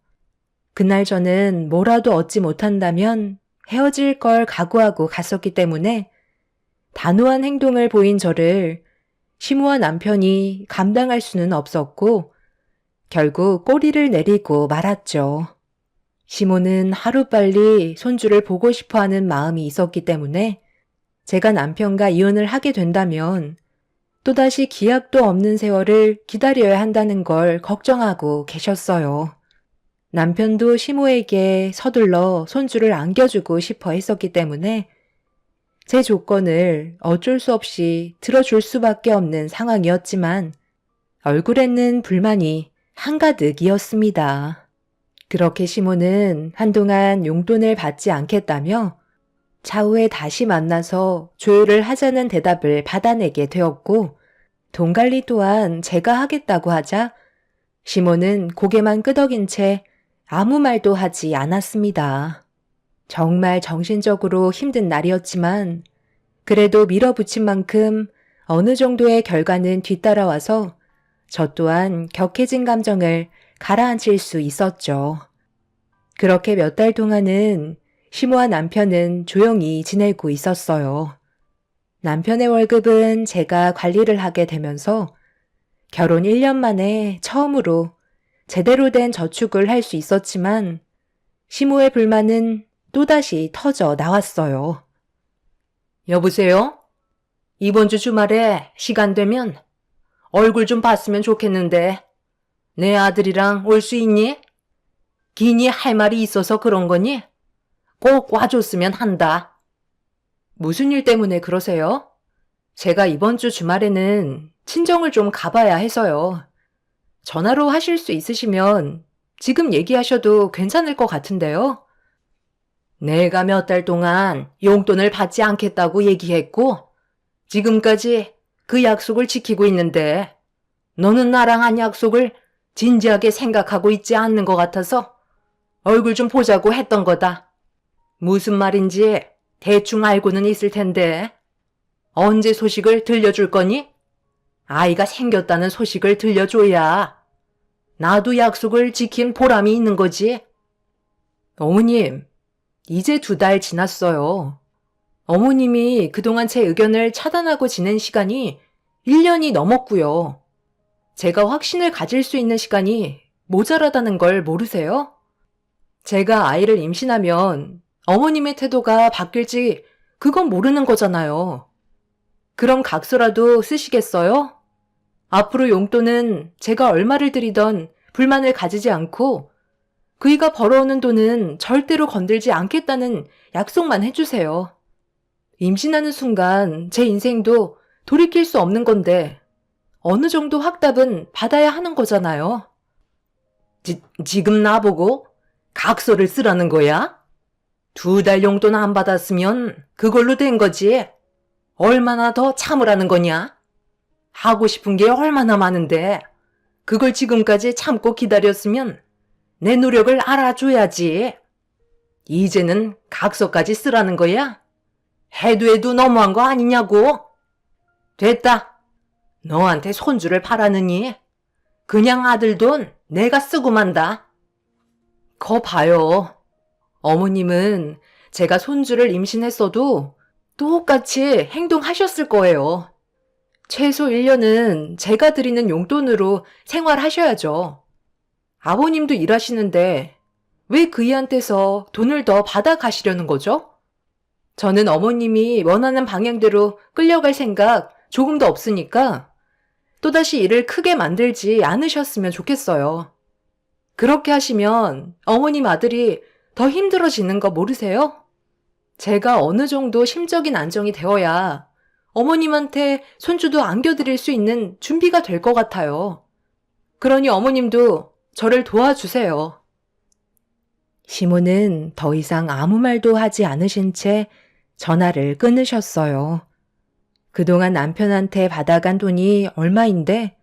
그날 저는 뭐라도 얻지 못한다면 헤어질 걸 각오하고 갔었기 때문에 단호한 행동을 보인 저를 시모와 남편이 감당할 수는 없었고 결국 꼬리를 내리고 말았죠. 시모는 하루빨리 손주를 보고 싶어하는 마음이 있었기 때문에 제가 남편과 이혼을 하게 된다면 또다시 기약도 없는 세월을 기다려야 한다는 걸 걱정하고 계셨어요. 남편도 시모에게 서둘러 손주를 안겨주고 싶어 했었기 때문에 제 조건을 어쩔 수 없이 들어줄 수밖에 없는 상황이었지만 얼굴에는 불만이 한가득이었습니다. 그렇게 시모는 한동안 용돈을 받지 않겠다며 차후에 다시 만나서 조율을 하자는 대답을 받아내게 되었고 돈 관리 또한 제가 하겠다고 하자 시모는 고개만 끄덕인 채 아무 말도 하지 않았습니다. 정말 정신적으로 힘든 날이었지만 그래도 밀어붙인 만큼 어느 정도의 결과는 뒤따라와서 저 또한 격해진 감정을 가라앉힐 수 있었죠. 그렇게 몇 달 동안은 시모와 남편은 조용히 지내고 있었어요. 남편의 월급은 제가 관리를 하게 되면서 결혼 1년 만에 처음으로 제대로 된 저축을 할 수 있었지만 시모의 불만은 또다시 터져 나왔어요. 여보세요? 이번 주 주말에 시간 되면 얼굴 좀 봤으면 좋겠는데 내 아들이랑 올 수 있니? 기니 할 말이 있어서 그런 거니? 꼭 와줬으면 한다. 무슨 일 때문에 그러세요? 제가 이번 주 주말에는 친정을 좀 가봐야 해서요. 전화로 하실 수 있으시면 지금 얘기하셔도 괜찮을 것 같은데요. 내가 몇 달 동안 용돈을 받지 않겠다고 얘기했고, 지금까지 그 약속을 지키고 있는데, 너는 나랑 한 약속을 진지하게 생각하고 있지 않는 것 같아서 얼굴 좀 보자고 했던 거다. 무슨 말인지 대충 알고는 있을 텐데, 언제 소식을 들려줄 거니? 아이가 생겼다는 소식을 들려줘야 나도 약속을 지킨 보람이 있는 거지. 어머님, 이제 2달 지났어요. 어머님이 그동안 제 의견을 차단하고 지낸 시간이 1년이 넘었고요. 제가 확신을 가질 수 있는 시간이 모자라다는 걸 모르세요? 제가 아이를 임신하면 어머님의 태도가 바뀔지 그건 모르는 거잖아요. 그럼 각서라도 쓰시겠어요? 앞으로 용돈은 제가 얼마를 드리던 불만을 가지지 않고 그이가 벌어오는 돈은 절대로 건들지 않겠다는 약속만 해주세요. 임신하는 순간 제 인생도 돌이킬 수 없는 건데 어느 정도 확답은 받아야 하는 거잖아요. 지금 나보고 각서를 쓰라는 거야? 2달 용돈 안 받았으면 그걸로 된 거지. 얼마나 더 참으라는 거냐? 하고 싶은 게 얼마나 많은데 그걸 지금까지 참고 기다렸으면 내 노력을 알아줘야지. 이제는 각서까지 쓰라는 거야? 해도 너무한 거 아니냐고? 됐다. 너한테 손주를 바라느니 그냥 아들 돈 내가 쓰고 만다. 거 봐요. 어머님은 제가 손주를 임신했어도 똑같이 행동하셨을 거예요. 최소 1년은 제가 드리는 용돈으로 생활하셔야죠. 아버님도 일하시는데 왜 그이한테서 돈을 더 받아 가시려는 거죠? 저는 어머님이 원하는 방향대로 끌려갈 생각 조금도 없으니까 또다시 일을 크게 만들지 않으셨으면 좋겠어요. 그렇게 하시면 어머님 아들이 더 힘들어지는 거 모르세요? 제가 어느 정도 심적인 안정이 되어야 어머님한테 손주도 안겨드릴 수 있는 준비가 될 것 같아요. 그러니 어머님도 저를 도와주세요. 시모는 더 이상 아무 말도 하지 않으신 채 전화를 끊으셨어요. 그동안 남편한테 받아간 돈이 얼마인데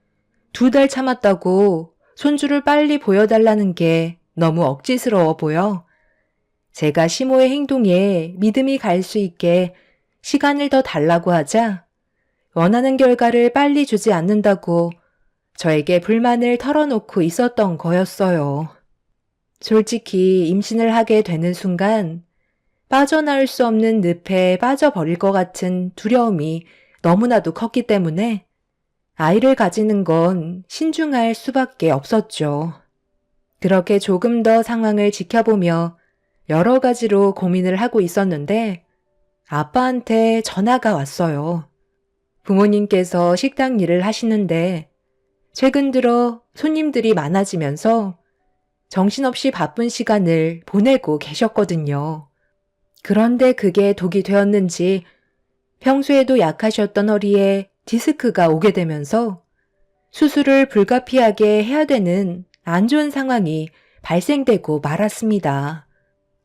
2달 참았다고 손주를 빨리 보여달라는 게 너무 억지스러워 보여 제가 시모의 행동에 믿음이 갈 수 있게 시간을 더 달라고 하자 원하는 결과를 빨리 주지 않는다고 저에게 불만을 털어놓고 있었던 거였어요. 솔직히 임신을 하게 되는 순간 빠져나올 수 없는 늪에 빠져버릴 것 같은 두려움이 너무나도 컸기 때문에 아이를 가지는 건 신중할 수밖에 없었죠. 그렇게 조금 더 상황을 지켜보며 여러 가지로 고민을 하고 있었는데 아빠한테 전화가 왔어요. 부모님께서 식당 일을 하시는데 최근 들어 손님들이 많아지면서 정신없이 바쁜 시간을 보내고 계셨거든요. 그런데 그게 독이 되었는지 평소에도 약하셨던 허리에 디스크가 오게 되면서 수술을 불가피하게 해야 되는 안 좋은 상황이 발생되고 말았습니다.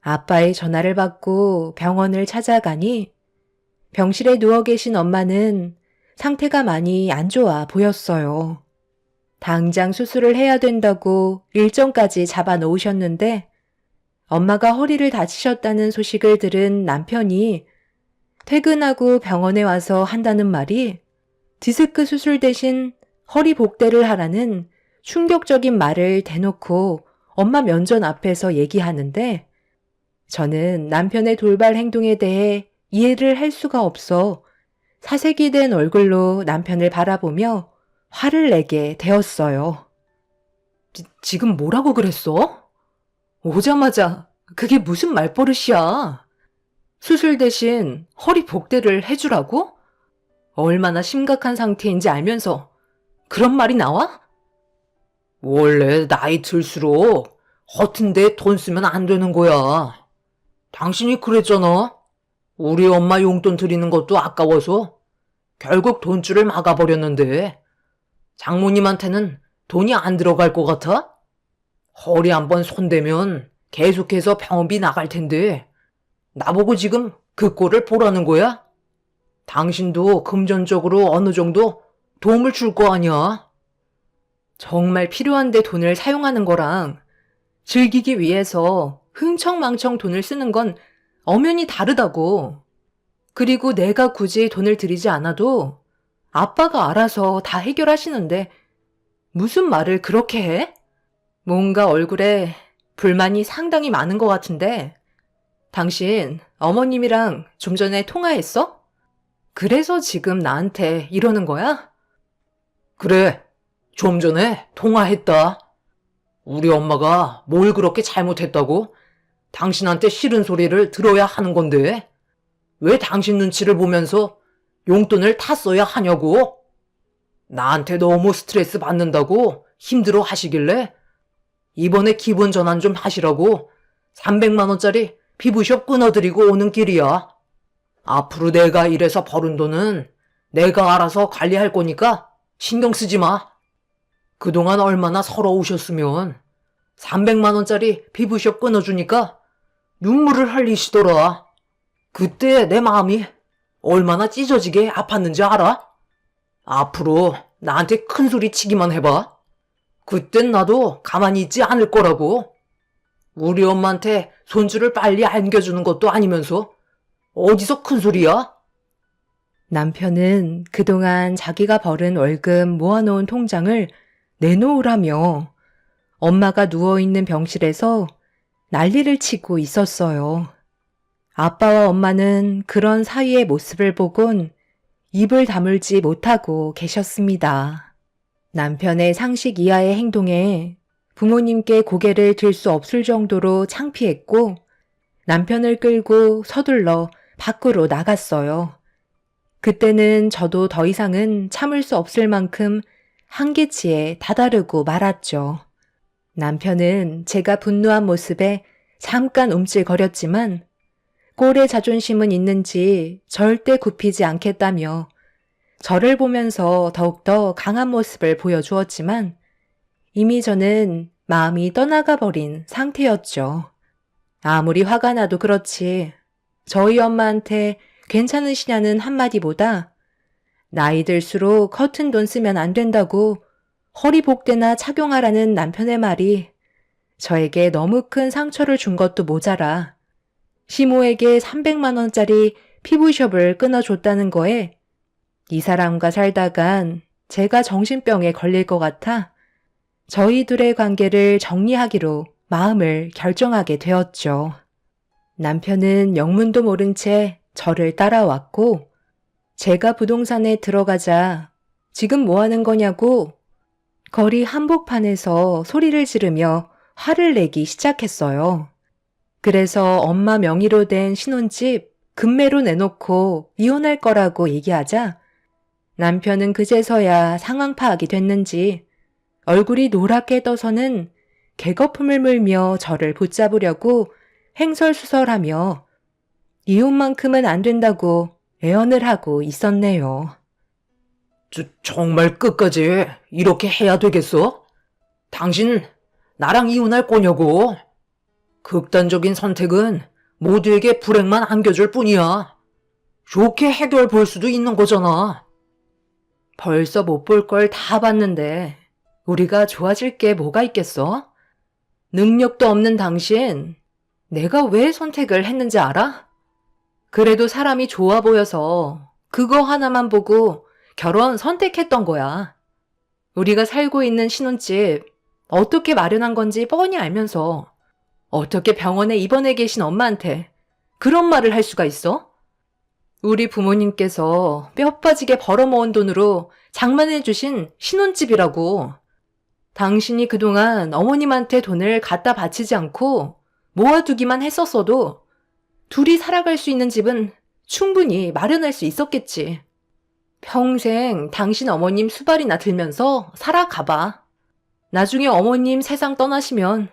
아빠의 전화를 받고 병원을 찾아가니 병실에 누워 계신 엄마는 상태가 많이 안 좋아 보였어요. 당장 수술을 해야 된다고 일정까지 잡아 놓으셨는데 엄마가 허리를 다치셨다는 소식을 들은 남편이 퇴근하고 병원에 와서 한다는 말이 디스크 수술 대신 허리 복대를 하라는 충격적인 말을 대놓고 엄마 면전 앞에서 얘기하는데 저는 남편의 돌발 행동에 대해 이해를 할 수가 없어 사색이 된 얼굴로 남편을 바라보며 화를 내게 되었어요. 지금 뭐라고 그랬어? 오자마자 그게 무슨 말버릇이야? 수술 대신 허리 복대를 해주라고? 얼마나 심각한 상태인지 알면서 그런 말이 나와? 원래 나이 들수록 허튼 데 돈 쓰면 안 되는 거야. 당신이 그랬잖아. 우리 엄마 용돈 드리는 것도 아까워서 결국 돈줄을 막아버렸는데 장모님한테는 돈이 안 들어갈 것 같아? 허리 한번 손대면 계속해서 병원비 나갈 텐데 나보고 지금 그 꼴을 보라는 거야? 당신도 금전적으로 어느 정도 도움을 줄 거 아니야? 정말 필요한데 돈을 사용하는 거랑 즐기기 위해서 흥청망청 돈을 쓰는 건 엄연히 다르다고. 그리고 내가 굳이 돈을 들이지 않아도 아빠가 알아서 다 해결하시는데 무슨 말을 그렇게 해? 뭔가 얼굴에 불만이 상당히 많은 것 같은데 당신 어머님이랑 좀 전에 통화했어? 그래서 지금 나한테 이러는 거야? 그래, 좀 전에 통화했다. 우리 엄마가 뭘 그렇게 잘못했다고 당신한테 싫은 소리를 들어야 하는 건데 왜 당신 눈치를 보면서 용돈을 다 써야 하냐고? 나한테 너무 스트레스 받는다고 힘들어 하시길래 이번에 기분 전환 좀 하시라고 300만 원짜리 피부숍 끊어드리고 오는 길이야. 앞으로 내가 일해서 벌은 돈은 내가 알아서 관리할 거니까 신경 쓰지 마. 그동안 얼마나 서러우셨으면 300만 원짜리 피부숍 끊어주니까 눈물을 흘리시더라. 그때 내 마음이 얼마나 찢어지게 아팠는지 알아? 앞으로 나한테 큰 소리 치기만 해봐. 그땐 나도 가만히 있지 않을 거라고. 우리 엄마한테 손주를 빨리 안겨주는 것도 아니면서 어디서 큰 소리야? 남편은 그동안 자기가 벌은 월급 모아놓은 통장을 내놓으라며 엄마가 누워있는 병실에서 난리를 치고 있었어요. 아빠와 엄마는 그런 사위의 모습을 보곤 입을 다물지 못하고 계셨습니다. 남편의 상식 이하의 행동에 부모님께 고개를 들 수 없을 정도로 창피했고 남편을 끌고 서둘러 밖으로 나갔어요. 그때는 저도 더 이상은 참을 수 없을 만큼 한계치에 다다르고 말았죠. 남편은 제가 분노한 모습에 잠깐 움찔거렸지만 꼴의 자존심은 있는지 절대 굽히지 않겠다며 저를 보면서 더욱더 강한 모습을 보여주었지만 이미 저는 마음이 떠나가 버린 상태였죠. 아무리 화가 나도 그렇지 저희 엄마한테 괜찮으시냐는 한마디보다 나이 들수록 커튼 돈 쓰면 안 된다고 허리복대나 착용하라는 남편의 말이 저에게 너무 큰 상처를 준 것도 모자라 시모에게 300만 원짜리 피부숍을 끊어줬다는 거에 이 사람과 살다간 제가 정신병에 걸릴 것 같아 저희 둘의 관계를 정리하기로 마음을 결정하게 되었죠. 남편은 영문도 모른 채 저를 따라왔고 제가 부동산에 들어가자 지금 뭐 하는 거냐고 거리 한복판에서 소리를 지르며 화를 내기 시작했어요. 그래서 엄마 명의로 된 신혼집 금매로 내놓고 이혼할 거라고 얘기하자 남편은 그제서야 상황 파악이 됐는지 얼굴이 노랗게 떠서는 개거품을 물며 저를 붙잡으려고 횡설수설하며 이혼만큼은 안 된다고 애언을 하고 있었네요. 정말 끝까지 이렇게 해야 되겠어? 당신 나랑 이혼할 거냐고? 극단적인 선택은 모두에게 불행만 안겨줄 뿐이야. 좋게 해결 볼 수도 있는 거잖아. 벌써 못 볼 걸 다 봤는데 우리가 좋아질 게 뭐가 있겠어? 능력도 없는 당신, 내가 왜 선택을 했는지 알아? 그래도 사람이 좋아 보여서 그거 하나만 보고 결혼 선택했던 거야. 우리가 살고 있는 신혼집 어떻게 마련한 건지 뻔히 알면서 어떻게 병원에 입원해 계신 엄마한테 그런 말을 할 수가 있어? 우리 부모님께서 뼈 빠지게 벌어모은 돈으로 장만해 주신 신혼집이라고. 당신이 그동안 어머님한테 돈을 갖다 바치지 않고 모아두기만 했었어도 둘이 살아갈 수 있는 집은 충분히 마련할 수 있었겠지. 평생 당신 어머님 수발이나 들면서 살아가봐. 나중에 어머님 세상 떠나시면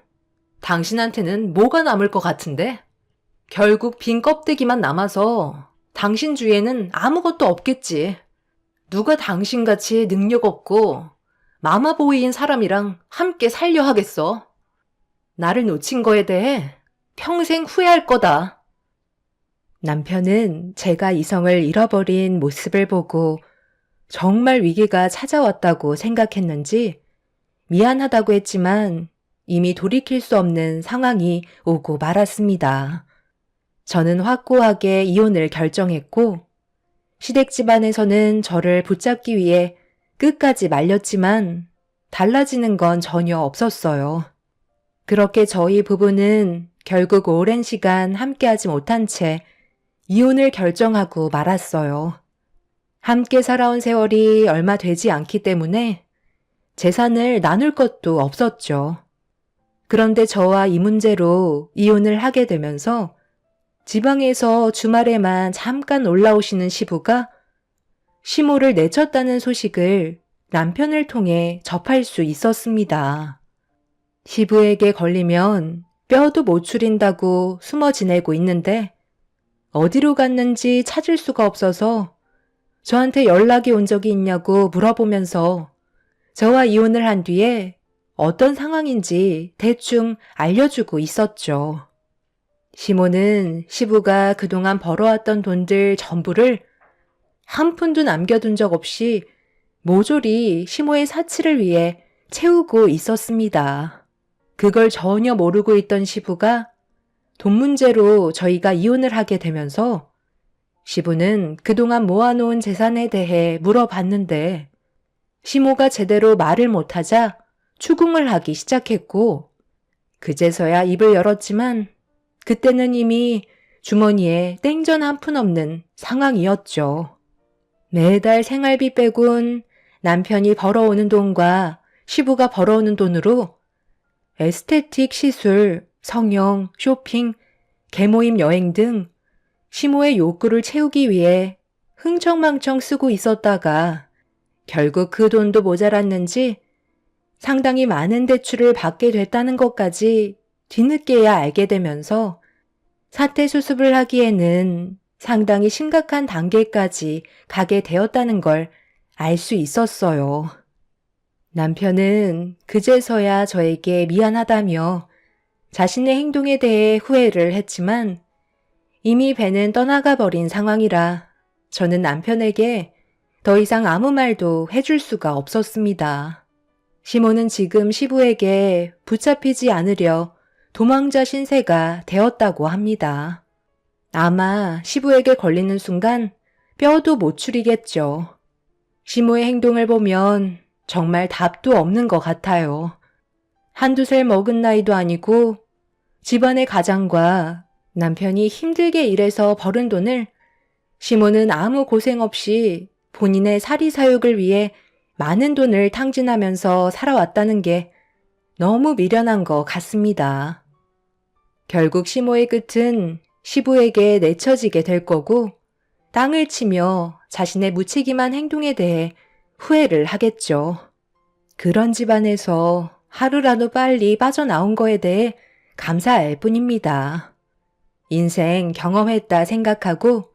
당신한테는 뭐가 남을 것 같은데? 결국 빈 껍데기만 남아서 당신 주위에는 아무것도 없겠지. 누가 당신같이 능력 없고 마마보이인 사람이랑 함께 살려 하겠어. 나를 놓친 거에 대해 평생 후회할 거다. 남편은 제가 이성을 잃어버린 모습을 보고 정말 위기가 찾아왔다고 생각했는지 미안하다고 했지만 이미 돌이킬 수 없는 상황이 오고 말았습니다. 저는 확고하게 이혼을 결정했고 시댁 집안에서는 저를 붙잡기 위해 끝까지 말렸지만 달라지는 건 전혀 없었어요. 그렇게 저희 부부는 결국 오랜 시간 함께하지 못한 채 이혼을 결정하고 말았어요. 함께 살아온 세월이 얼마 되지 않기 때문에 재산을 나눌 것도 없었죠. 그런데 저와 이 문제로 이혼을 하게 되면서 지방에서 주말에만 잠깐 올라오시는 시부가 시모를 내쳤다는 소식을 남편을 통해 접할 수 있었습니다. 시부에게 걸리면 뼈도 못 추린다고 숨어 지내고 있는데 어디로 갔는지 찾을 수가 없어서 저한테 연락이 온 적이 있냐고 물어보면서 저와 이혼을 한 뒤에 어떤 상황인지 대충 알려주고 있었죠. 시모는 시부가 그동안 벌어왔던 돈들 전부를 한 푼도 남겨둔 적 없이 모조리 시모의 사치를 위해 채우고 있었습니다. 그걸 전혀 모르고 있던 시부가 돈 문제로 저희가 이혼을 하게 되면서 시부는 그동안 모아놓은 재산에 대해 물어봤는데 시모가 제대로 말을 못하자 추궁을 하기 시작했고 그제서야 입을 열었지만 그때는 이미 주머니에 땡전 한 푼 없는 상황이었죠. 매달 생활비 빼곤 남편이 벌어오는 돈과 시부가 벌어오는 돈으로 에스테틱 시술, 성형, 쇼핑, 개모임 여행 등 시모의 욕구를 채우기 위해 흥청망청 쓰고 있었다가 결국 그 돈도 모자랐는지 상당히 많은 대출을 받게 됐다는 것까지 뒤늦게야 알게 되면서 사태 수습을 하기에는 상당히 심각한 단계까지 가게 되었다는 걸 알 수 있었어요. 남편은 그제서야 저에게 미안하다며 자신의 행동에 대해 후회를 했지만 이미 배는 떠나가 버린 상황이라 저는 남편에게 더 이상 아무 말도 해줄 수가 없었습니다. 시모는 지금 시부에게 붙잡히지 않으려 도망자 신세가 되었다고 합니다. 아마 시부에게 걸리는 순간 뼈도 못 추리겠죠. 시모의 행동을 보면 정말 답도 없는 것 같아요. 한두 살 먹은 나이도 아니고 집안의 가장과 남편이 힘들게 일해서 벌은 돈을 시모는 아무 고생 없이 본인의 사리사욕을 위해 많은 돈을 탕진하면서 살아왔다는 게 너무 미련한 것 같습니다. 결국 시모의 끝은 시부에게 내쳐지게 될 거고 땅을 치며 자신의 무책임한 행동에 대해 후회를 하겠죠. 그런 집안에서 하루라도 빨리 빠져나온 거에 대해 감사할 뿐입니다. 인생 경험했다 생각하고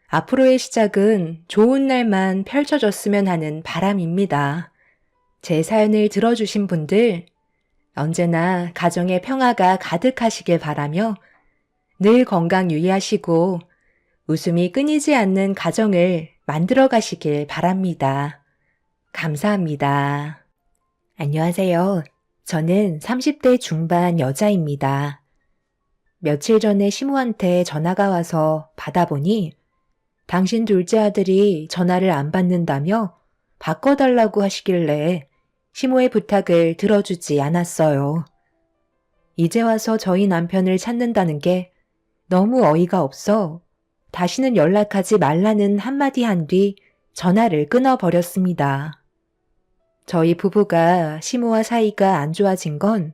앞으로의 시작은 좋은 날만 펼쳐졌으면 하는 바람입니다. 제 사연을 들어주신 분들 언제나 가정의 평화가 가득하시길 바라며 늘 건강 유의하시고 웃음이 끊이지 않는 가정을 만들어 가시길 바랍니다. 감사합니다. 안녕하세요. 저는 30대 중반 여자입니다. 며칠 전에 시모한테 전화가 와서 받아보니 당신 둘째 아들이 전화를 안 받는다며 바꿔달라고 하시길래 시모의 부탁을 들어주지 않았어요. 이제 와서 저희 남편을 찾는다는 게 너무 어이가 없어 다시는 연락하지 말라는 한마디 한 뒤 전화를 끊어버렸습니다. 저희 부부가 시모와 사이가 안 좋아진 건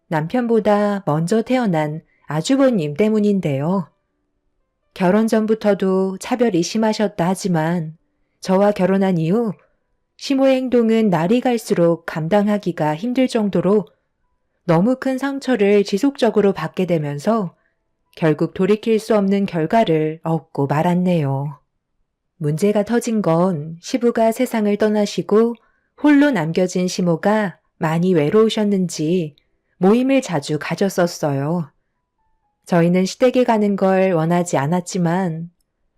남편보다 먼저 태어난 아주버님 때문인데요. 결혼 전부터도 차별이 심하셨다 하지만 저와 결혼한 이후 시모의 행동은 날이 갈수록 감당하기가 힘들 정도로 너무 큰 상처를 지속적으로 받게 되면서 결국 돌이킬 수 없는 결과를 얻고 말았네요. 문제가 터진 건 시부가 세상을 떠나시고 홀로 남겨진 시모가 많이 외로우셨는지 모임을 자주 가졌었어요. 저희는 시댁에 가는 걸 원하지 않았지만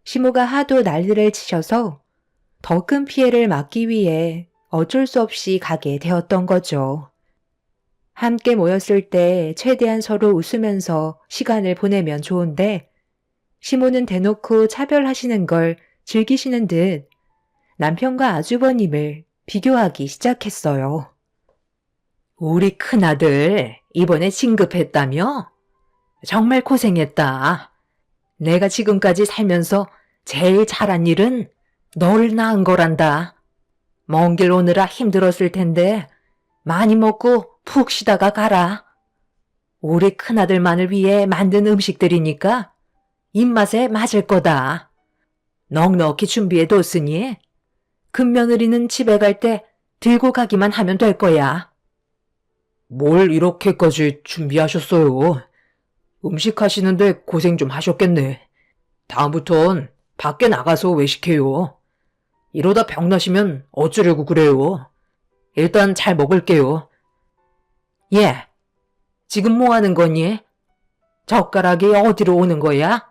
시모가 하도 난리를 치셔서 더 큰 피해를 막기 위해 어쩔 수 없이 가게 되었던 거죠. 함께 모였을 때 최대한 서로 웃으면서 시간을 보내면 좋은데 시모는 대놓고 차별하시는 걸 즐기시는 듯 남편과 아주버님을 비교하기 시작했어요. 우리 큰아들 이번에 진급했다며? 정말 고생했다. 내가 지금까지 살면서 제일 잘한 일은 너를 낳은 거란다. 먼 길 오느라 힘들었을 텐데 많이 먹고 푹 쉬다가 가라. 우리 큰아들만을 위해 만든 음식들이니까 입맛에 맞을 거다. 넉넉히 준비해뒀으니 큰며느리는 집에 갈 때 들고 가기만 하면 될 거야. 뭘 이렇게까지 준비하셨어요? 음식 하시는데 고생 좀 하셨겠네. 다음부턴 밖에 나가서 외식해요. 이러다 병나시면 어쩌려고 그래요. 일단 잘 먹을게요. 예, 지금 뭐 하는 거니? 젓가락이 어디로 오는 거야?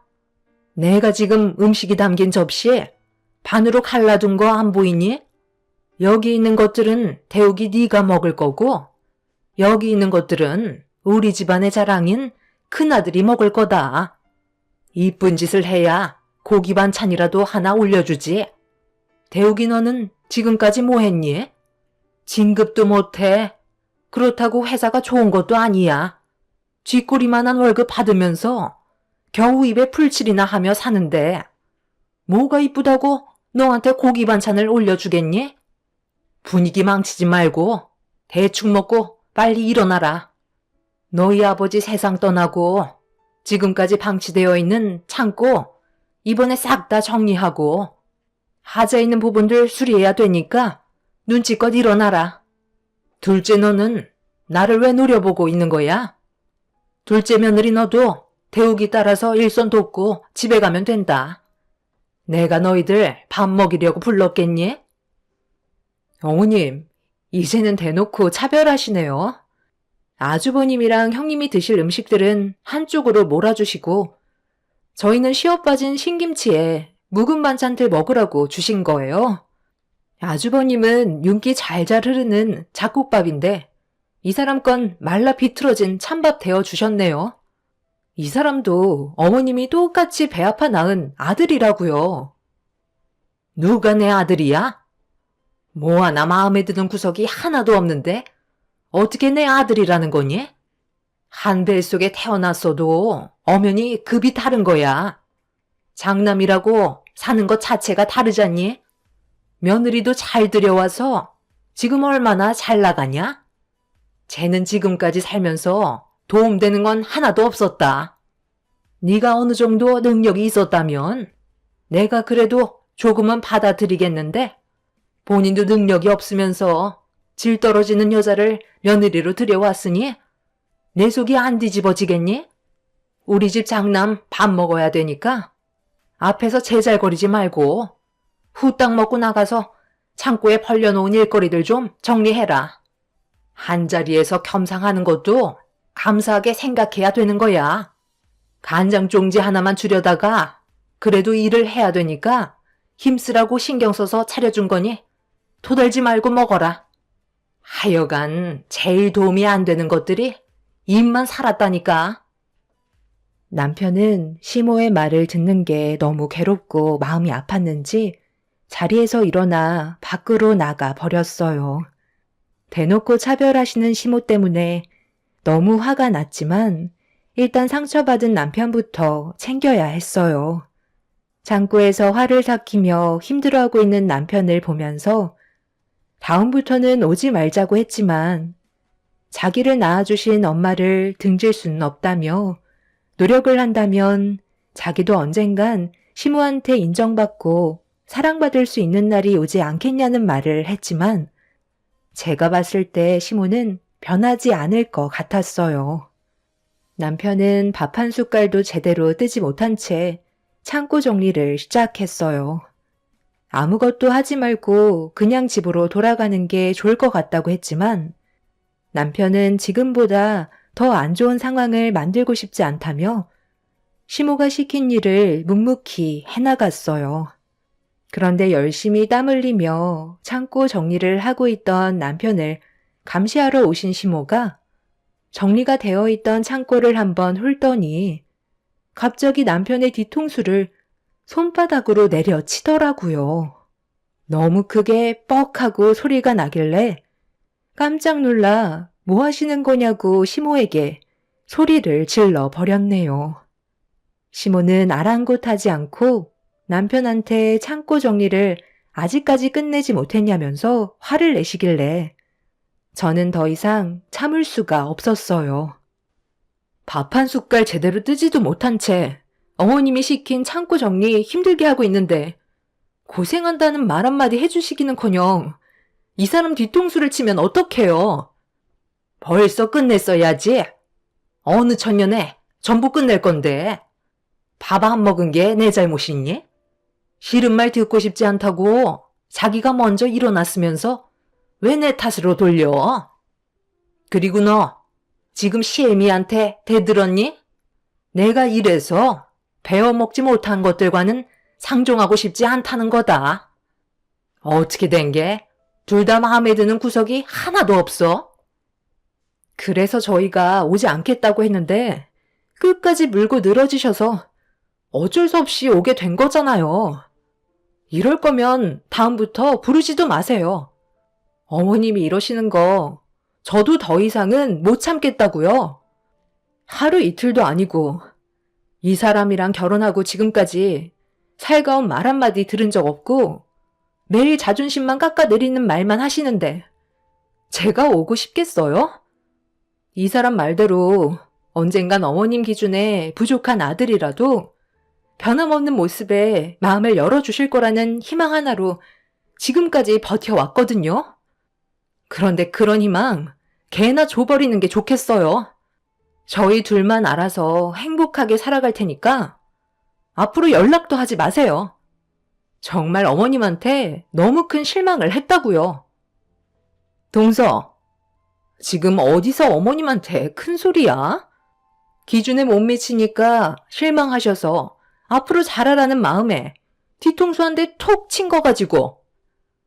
내가 지금 음식이 담긴 접시에 반으로 갈라둔 거 안 보이니? 여기 있는 것들은 태욱이 네가 먹을 거고 여기 있는 것들은 우리 집안의 자랑인 큰아들이 먹을 거다. 이쁜 짓을 해야 고기 반찬이라도 하나 올려주지. 태욱이 너는 지금까지 뭐 했니? 진급도 못해. 그렇다고 회사가 좋은 것도 아니야. 쥐꼬리만한 월급 받으면서 겨우 입에 풀칠이나 하며 사는데 뭐가 이쁘다고 너한테 고기 반찬을 올려주겠니? 분위기 망치지 말고 대충 먹고 빨리 일어나라. 너희 아버지 세상 떠나고 지금까지 방치되어 있는 창고 이번에 싹 다 정리하고 하자 있는 부분들 수리해야 되니까 눈치껏 일어나라. 둘째 너는 나를 왜 노려보고 있는 거야? 둘째 며느리 너도 태욱이 따라서 일손 돕고 집에 가면 된다. 내가 너희들 밥 먹이려고 불렀겠니? 어머님, 이제는 대놓고 차별하시네요. 아주버님이랑 형님이 드실 음식들은 한쪽으로 몰아주시고 저희는 시어 빠진 신김치에 묵은 반찬들 먹으라고 주신 거예요. 아주버님은 윤기 잘잘 흐르는 잡곡밥인데 이 사람 건 말라 비틀어진 찬밥 데워 주셨네요. 이 사람도 어머님이 똑같이 배 아파 낳은 아들이라고요. 누가 내 아들이야? 뭐 하나 마음에 드는 구석이 하나도 없는데 어떻게 내 아들이라는 거니? 한 뱃속에 태어났어도 엄연히 급이 다른 거야. 장남이라고 사는 것 자체가 다르잖니? 며느리도 잘 들여와서 지금 얼마나 잘 나가냐? 쟤는 지금까지 살면서 도움되는 건 하나도 없었다. 네가 어느 정도 능력이 있었다면 내가 그래도 조금은 받아들이겠는데 본인도 능력이 없으면서 질 떨어지는 여자를 며느리로 들여왔으니 내 속이 안 뒤집어지겠니? 우리 집 장남 밥 먹어야 되니까 앞에서 제잘거리지 말고 후딱 먹고 나가서 창고에 벌려놓은 일거리들 좀 정리해라. 한자리에서 겸상하는 것도 감사하게 생각해야 되는 거야. 간장종지 하나만 주려다가 그래도 일을 해야 되니까 힘쓰라고 신경 써서 차려준 거니 토달지 말고 먹어라. 하여간 제일 도움이 안 되는 것들이 입만 살았다니까. 남편은 시모의 말을 듣는 게 너무 괴롭고 마음이 아팠는지 자리에서 일어나 밖으로 나가 버렸어요. 대놓고 차별하시는 시모 때문에 너무 화가 났지만 일단 상처받은 남편부터 챙겨야 했어요. 창고에서 화를 삭히며 힘들어하고 있는 남편을 보면서 다음부터는 오지 말자고 했지만 자기를 낳아주신 엄마를 등질 수는 없다며 노력을 한다면 자기도 언젠간 시모한테 인정받고 사랑받을 수 있는 날이 오지 않겠냐는 말을 했지만 제가 봤을 때 시모는 변하지 않을 것 같았어요. 남편은 밥 한 숟갈도 제대로 뜨지 못한 채 창고 정리를 시작했어요. 아무것도 하지 말고 그냥 집으로 돌아가는 게 좋을 것 같다고 했지만 남편은 지금보다 더 안 좋은 상황을 만들고 싶지 않다며 시모가 시킨 일을 묵묵히 해나갔어요. 그런데 열심히 땀 흘리며 창고 정리를 하고 있던 남편을 감시하러 오신 시모가 정리가 되어 있던 창고를 한번 훑더니 갑자기 남편의 뒤통수를 손바닥으로 내려치더라고요. 너무 크게 뻑하고 소리가 나길래 깜짝 놀라 뭐 하시는 거냐고 시모에게 소리를 질러 버렸네요. 시모는 아랑곳하지 않고 남편한테 창고 정리를 아직까지 끝내지 못했냐면서 화를 내시길래 저는 더 이상 참을 수가 없었어요. 밥 한 숟갈 제대로 뜨지도 못한 채 어머님이 시킨 창고 정리 힘들게 하고 있는데 고생한다는 말 한마디 해주시기는커녕 이 사람 뒤통수를 치면 어떡해요? 벌써 끝냈어야지. 어느 천년에 전부 끝낼 건데 밥 안 먹은 게 내 잘못이니? 싫은 말 듣고 싶지 않다고 자기가 먼저 일어났으면서 왜 내 탓으로 돌려? 그리고 너 지금 시애미한테 대들었니? 내가 이래서 배워먹지 못한 것들과는 상종하고 싶지 않다는 거다. 어떻게 된 게? 둘 다 마음에 드는 구석이 하나도 없어? 그래서 저희가 오지 않겠다고 했는데 끝까지 물고 늘어지셔서 어쩔 수 없이 오게 된 거잖아요. 이럴 거면 다음부터 부르지도 마세요. 어머님이 이러시는 거 저도 더 이상은 못 참겠다고요. 하루 이틀도 아니고 이 사람이랑 결혼하고 지금까지 살가운 말 한마디 들은 적 없고 매일 자존심만 깎아내리는 말만 하시는데 제가 오고 싶겠어요? 이 사람 말대로 언젠간 어머님 기준에 부족한 아들이라도 변함없는 모습에 마음을 열어주실 거라는 희망 하나로 지금까지 버텨왔거든요. 그런데 그런 희망 개나 줘버리는 게 좋겠어요. 저희 둘만 알아서 행복하게 살아갈 테니까 앞으로 연락도 하지 마세요. 정말 어머님한테 너무 큰 실망을 했다고요. 동서, 지금 어디서 어머님한테 큰 소리야? 기준에 못 미치니까 실망하셔서 앞으로 잘하라는 마음에 뒤통수 한 대 톡 친 거 가지고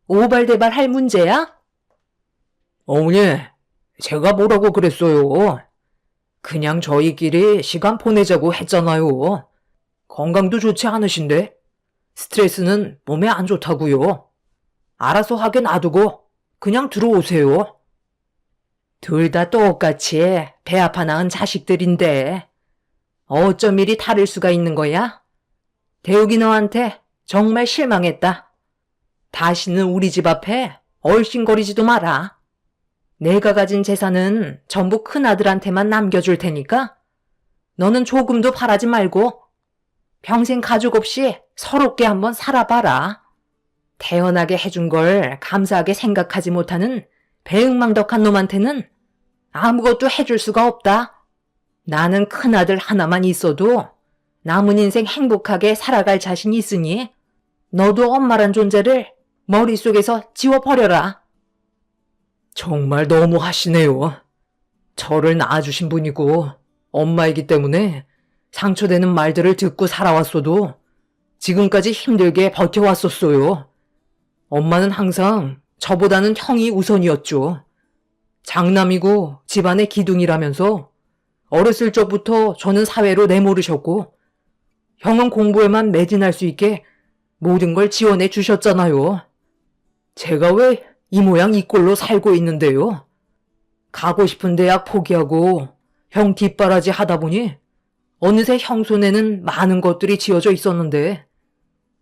오발대발 할 문제야? 어머니, 제가 뭐라고 그랬어요? 그냥 저희끼리 시간 보내자고 했잖아요. 건강도 좋지 않으신데 스트레스는 몸에 안 좋다고요. 알아서 하게 놔두고 그냥 들어오세요. 둘 다 똑같이 배 아파 낳은 자식들인데 어쩜 이리 다를 수가 있는 거야? 대욱이 너한테 정말 실망했다. 다시는 우리 집 앞에 얼씬거리지도 마라. 내가 가진 재산은 전부 큰아들한테만 남겨줄 테니까 너는 조금도 바라지 말고 평생 가족 없이 서럽게 한번 살아봐라. 태어나게 해준 걸 감사하게 생각하지 못하는 배은망덕한 놈한테는 아무것도 해줄 수가 없다. 나는 큰아들 하나만 있어도 남은 인생 행복하게 살아갈 자신이 있으니 너도 엄마란 존재를 머릿속에서 지워버려라. 정말 너무 하시네요. 저를 낳아주신 분이고 엄마이기 때문에 상처되는 말들을 듣고 살아왔어도 지금까지 힘들게 버텨왔었어요. 엄마는 항상 저보다는 형이 우선이었죠. 장남이고 집안의 기둥이라면서 어렸을 적부터 저는 사회로 내모르셨고 형은 공부에만 매진할 수 있게 모든 걸 지원해 주셨잖아요. 제가 왜 이 모양 이 꼴로 살고 있는데요. 가고 싶은 대학 포기하고 형 뒷바라지 하다 보니 어느새 형 손에는 많은 것들이 지어져 있었는데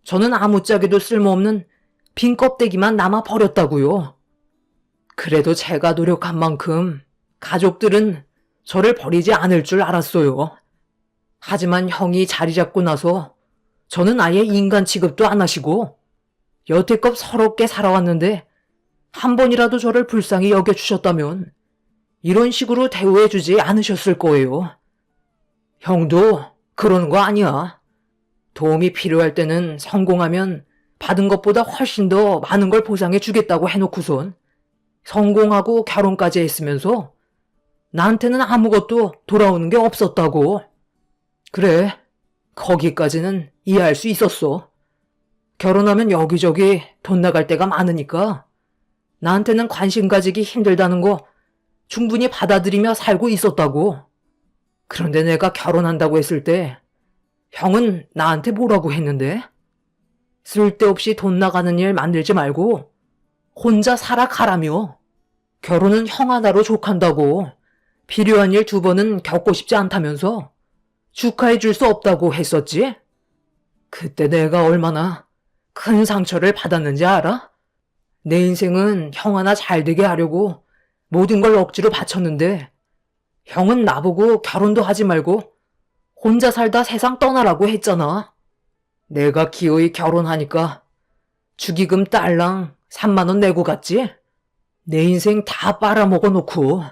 저는 아무짝에도 쓸모없는 빈 껍데기만 남아 버렸다고요. 그래도 제가 노력한 만큼 가족들은 저를 버리지 않을 줄 알았어요. 하지만 형이 자리 잡고 나서 저는 아예 인간 취급도 안 하시고 여태껏 서럽게 살아왔는데 한 번이라도 저를 불쌍히 여겨주셨다면 이런 식으로 대우해주지 않으셨을 거예요. 형도 그러는 거 아니야. 도움이 필요할 때는 성공하면 받은 것보다 훨씬 더 많은 걸 보상해 주겠다고 해놓고선 성공하고 결혼까지 했으면서 나한테는 아무것도 돌아오는 게 없었다고. 그래, 거기까지는 이해할 수 있었어. 결혼하면 여기저기 돈 나갈 때가 많으니까 나한테는 관심 가지기 힘들다는 거 충분히 받아들이며 살고 있었다고. 그런데 내가 결혼한다고 했을 때 형은 나한테 뭐라고 했는데? 쓸데없이 돈 나가는 일 만들지 말고 혼자 살아가라며. 결혼은 형 하나로 족한다고. 필요한 일 2번은 겪고 싶지 않다면서 축하해 줄 수 없다고 했었지? 그때 내가 얼마나 큰 상처를 받았는지 알아? 내 인생은 형 하나 잘 되게 하려고 모든 걸 억지로 바쳤는데 형은 나보고 결혼도 하지 말고 혼자 살다 세상 떠나라고 했잖아. 내가 기어이 결혼하니까 축의금 딸랑 3만 원 내고 갔지? 내 인생 다 빨아먹어 놓고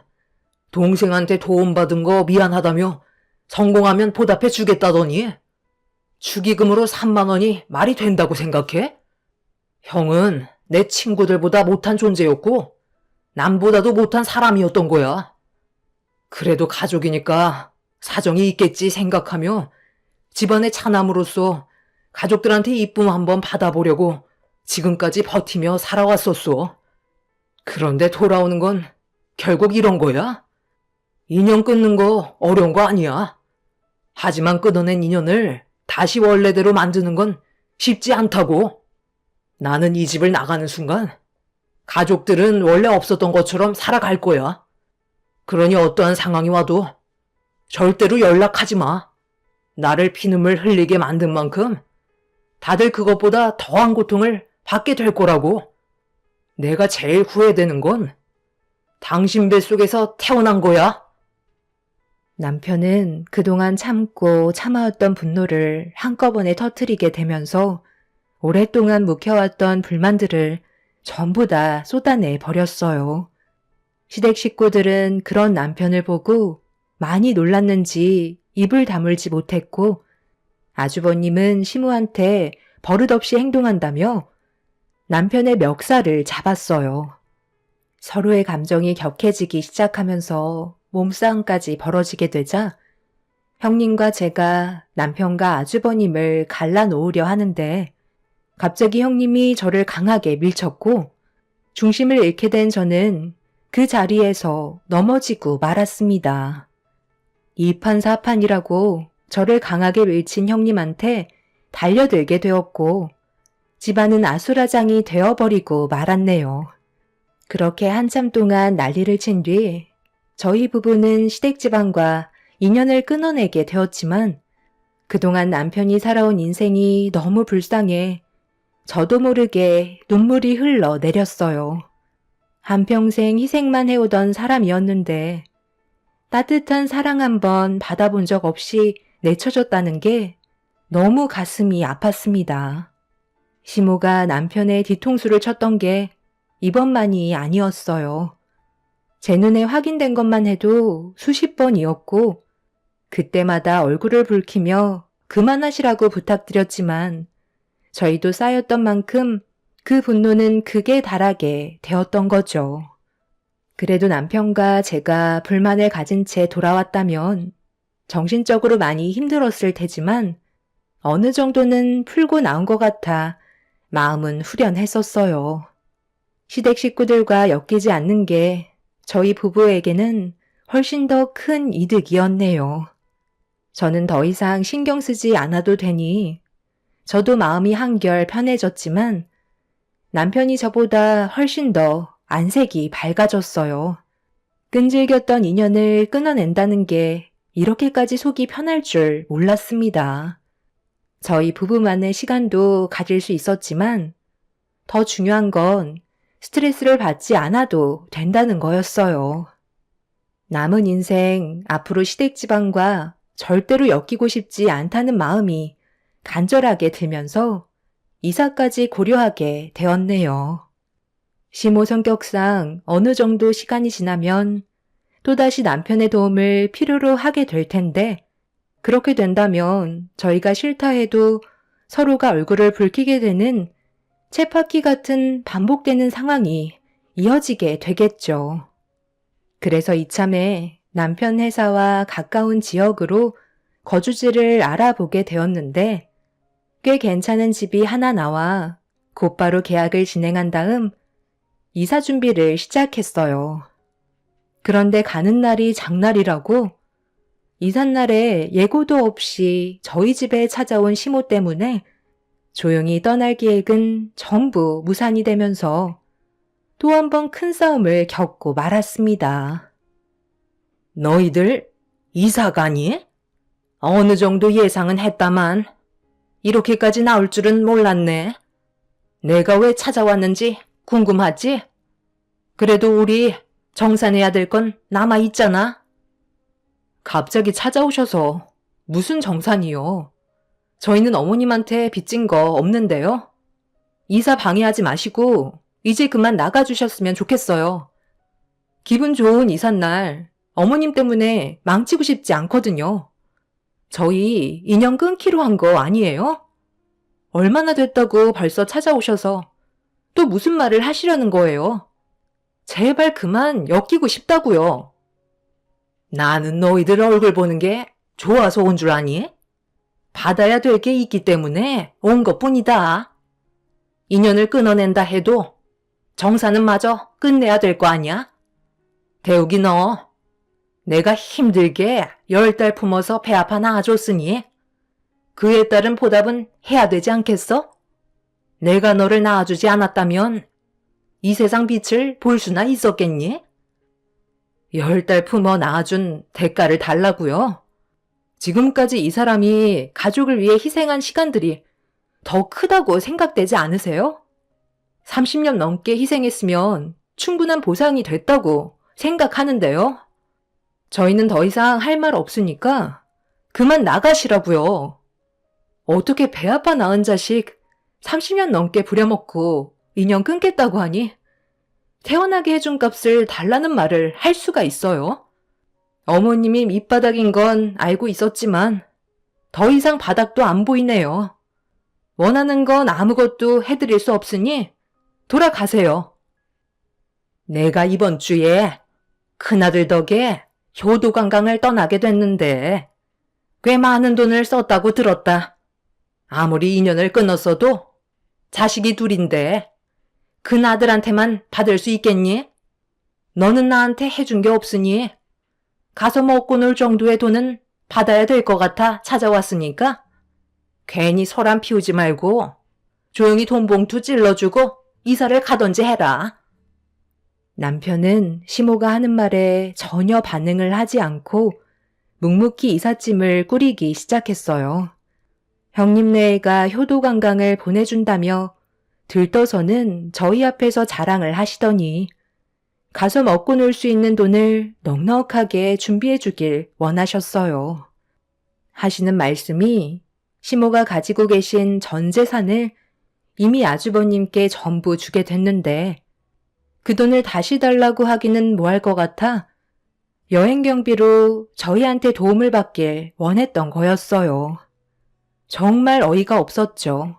동생한테 도움받은 거 미안하다며 성공하면 보답해 주겠다더니 축의금으로 3만 원이 말이 된다고 생각해? 형은 내 친구들보다 못한 존재였고 남보다도 못한 사람이었던 거야. 그래도 가족이니까 사정이 있겠지 생각하며 집안의 차남으로서 가족들한테 이쁨 한번 받아보려고 지금까지 버티며 살아왔었어. 그런데 돌아오는 건 결국 이런 거야? 인연 끊는 거 어려운 거 아니야. 하지만 끊어낸 인연을 다시 원래대로 만드는 건 쉽지 않다고. 나는 이 집을 나가는 순간 가족들은 원래 없었던 것처럼 살아갈 거야. 그러니 어떠한 상황이 와도 절대로 연락하지 마. 나를 피눈물 흘리게 만든 만큼 다들 그것보다 더한 고통을 받게 될 거라고. 내가 제일 후회되는 건 당신 뱃속에서 태어난 거야. 남편은 그동안 참고 참아왔던 분노를 한꺼번에 터뜨리게 되면서 오랫동안 묵혀왔던 불만들을 전부 다 쏟아내 버렸어요. 시댁 식구들은 그런 남편을 보고 많이 놀랐는지 입을 다물지 못했고, 아주버님은 시모한테 버릇없이 행동한다며 남편의 멱살을 잡았어요. 서로의 감정이 격해지기 시작하면서 몸싸움까지 벌어지게 되자 형님과 제가 남편과 아주버님을 갈라놓으려 하는데 갑자기 형님이 저를 강하게 밀쳤고 중심을 잃게 된 저는 그 자리에서 넘어지고 말았습니다. 이판사판이라고 저를 강하게 밀친 형님한테 달려들게 되었고 집안은 아수라장이 되어버리고 말았네요. 그렇게 한참 동안 난리를 친 뒤 저희 부부는 시댁집안과 인연을 끊어내게 되었지만 그동안 남편이 살아온 인생이 너무 불쌍해 저도 모르게 눈물이 흘러내렸어요. 한평생 희생만 해오던 사람이었는데 따뜻한 사랑 한번 받아본 적 없이 내쳐졌다는 게 너무 가슴이 아팠습니다. 시모가 남편의 뒤통수를 쳤던 게 이번만이 아니었어요. 제 눈에 확인된 것만 해도 수십 번이었고 그때마다 얼굴을 붉히며 그만하시라고 부탁드렸지만 저희도 쌓였던 만큼 그 분노는 극에 달하게 되었던 거죠. 그래도 남편과 제가 불만을 가진 채 돌아왔다면 정신적으로 많이 힘들었을 테지만 어느 정도는 풀고 나온 것 같아 마음은 후련했었어요. 시댁 식구들과 엮이지 않는 게 저희 부부에게는 훨씬 더 큰 이득이었네요. 저는 더 이상 신경 쓰지 않아도 되니 저도 마음이 한결 편해졌지만 남편이 저보다 훨씬 더 안색이 밝아졌어요. 끈질겼던 인연을 끊어낸다는 게 이렇게까지 속이 편할 줄 몰랐습니다. 저희 부부만의 시간도 가질 수 있었지만 더 중요한 건 스트레스를 받지 않아도 된다는 거였어요. 남은 인생 앞으로 시댁집안과 절대로 엮이고 싶지 않다는 마음이 간절하게 들면서 이사까지 고려하게 되었네요. 시모 성격상 어느 정도 시간이 지나면 또다시 남편의 도움을 필요로 하게 될 텐데 그렇게 된다면 저희가 싫다 해도 서로가 얼굴을 붉히게 되는 쳇바퀴 같은 반복되는 상황이 이어지게 되겠죠. 그래서 이참에 남편 회사와 가까운 지역으로 거주지를 알아보게 되었는데 꽤 괜찮은 집이 하나 나와 곧바로 계약을 진행한 다음 이사 준비를 시작했어요. 그런데 가는 날이 장날이라고 이삿날에 예고도 없이 저희 집에 찾아온 시모 때문에 조용히 떠날 계획은 전부 무산이 되면서 또 한 번 큰 싸움을 겪고 말았습니다. 너희들 이사 가니? 어느 정도 예상은 했다만 이렇게까지 나올 줄은 몰랐네. 내가 왜 찾아왔는지 궁금하지? 그래도 우리 정산해야 될 건 남아있잖아. 갑자기 찾아오셔서 무슨 정산이요? 저희는 어머님한테 빚진 거 없는데요. 이사 방해하지 마시고 이제 그만 나가주셨으면 좋겠어요. 기분 좋은 이삿날 어머님 때문에 망치고 싶지 않거든요. 저희 인연 끊기로 한 거 아니에요? 얼마나 됐다고 벌써 찾아오셔서 또 무슨 말을 하시려는 거예요? 제발 그만 엮이고 싶다고요. 나는 너희들 얼굴 보는 게 좋아서 온 줄 아니? 받아야 될 게 있기 때문에 온 것뿐이다. 인연을 끊어낸다 해도 정사는 마저 끝내야 될 거 아니야? 대욱이 너, 내가 힘들게 10달 품어서 배 아파 낳아줬으니 그에 따른 보답은 해야 되지 않겠어? 내가 너를 낳아주지 않았다면 이 세상 빛을 볼 수나 있었겠니? 10달 품어 낳아준 대가를 달라고요? 지금까지 이 사람이 가족을 위해 희생한 시간들이 더 크다고 생각되지 않으세요? 30년 넘게 희생했으면 충분한 보상이 됐다고 생각하는데요. 저희는 더 이상 할 말 없으니까 그만 나가시라고요. 어떻게 배 아파 낳은 자식 30년 넘게 부려먹고 인연 끊겠다고 하니 태어나게 해준 값을 달라는 말을 할 수가 있어요? 어머님이 밑바닥인 건 알고 있었지만 더 이상 바닥도 안 보이네요. 원하는 건 아무것도 해드릴 수 없으니 돌아가세요. 내가 이번 주에 큰아들 덕에 효도관광을 떠나게 됐는데 꽤 많은 돈을 썼다고 들었다. 아무리 인연을 끊었어도 자식이 둘인데 큰아들한테만 받을 수 있겠니? 너는 나한테 해준 게 없으니 가서 먹고 놀 정도의 돈은 받아야 될 것 같아 찾아왔으니까 괜히 소란 피우지 말고 조용히 돈 봉투 찔러주고 이사를 가던지 해라. 남편은 시모가 하는 말에 전혀 반응을 하지 않고 묵묵히 이삿짐을 꾸리기 시작했어요. 형님네가 효도관광을 보내준다며 들떠서는 저희 앞에서 자랑을 하시더니 가서 먹고 놀 수 있는 돈을 넉넉하게 준비해 주길 원하셨어요. 하시는 말씀이 시모가 가지고 계신 전 재산을 이미 아주버님께 전부 주게 됐는데 그 돈을 다시 달라고 하기는 뭐할 것 같아 여행 경비로 저희한테 도움을 받길 원했던 거였어요. 정말 어이가 없었죠.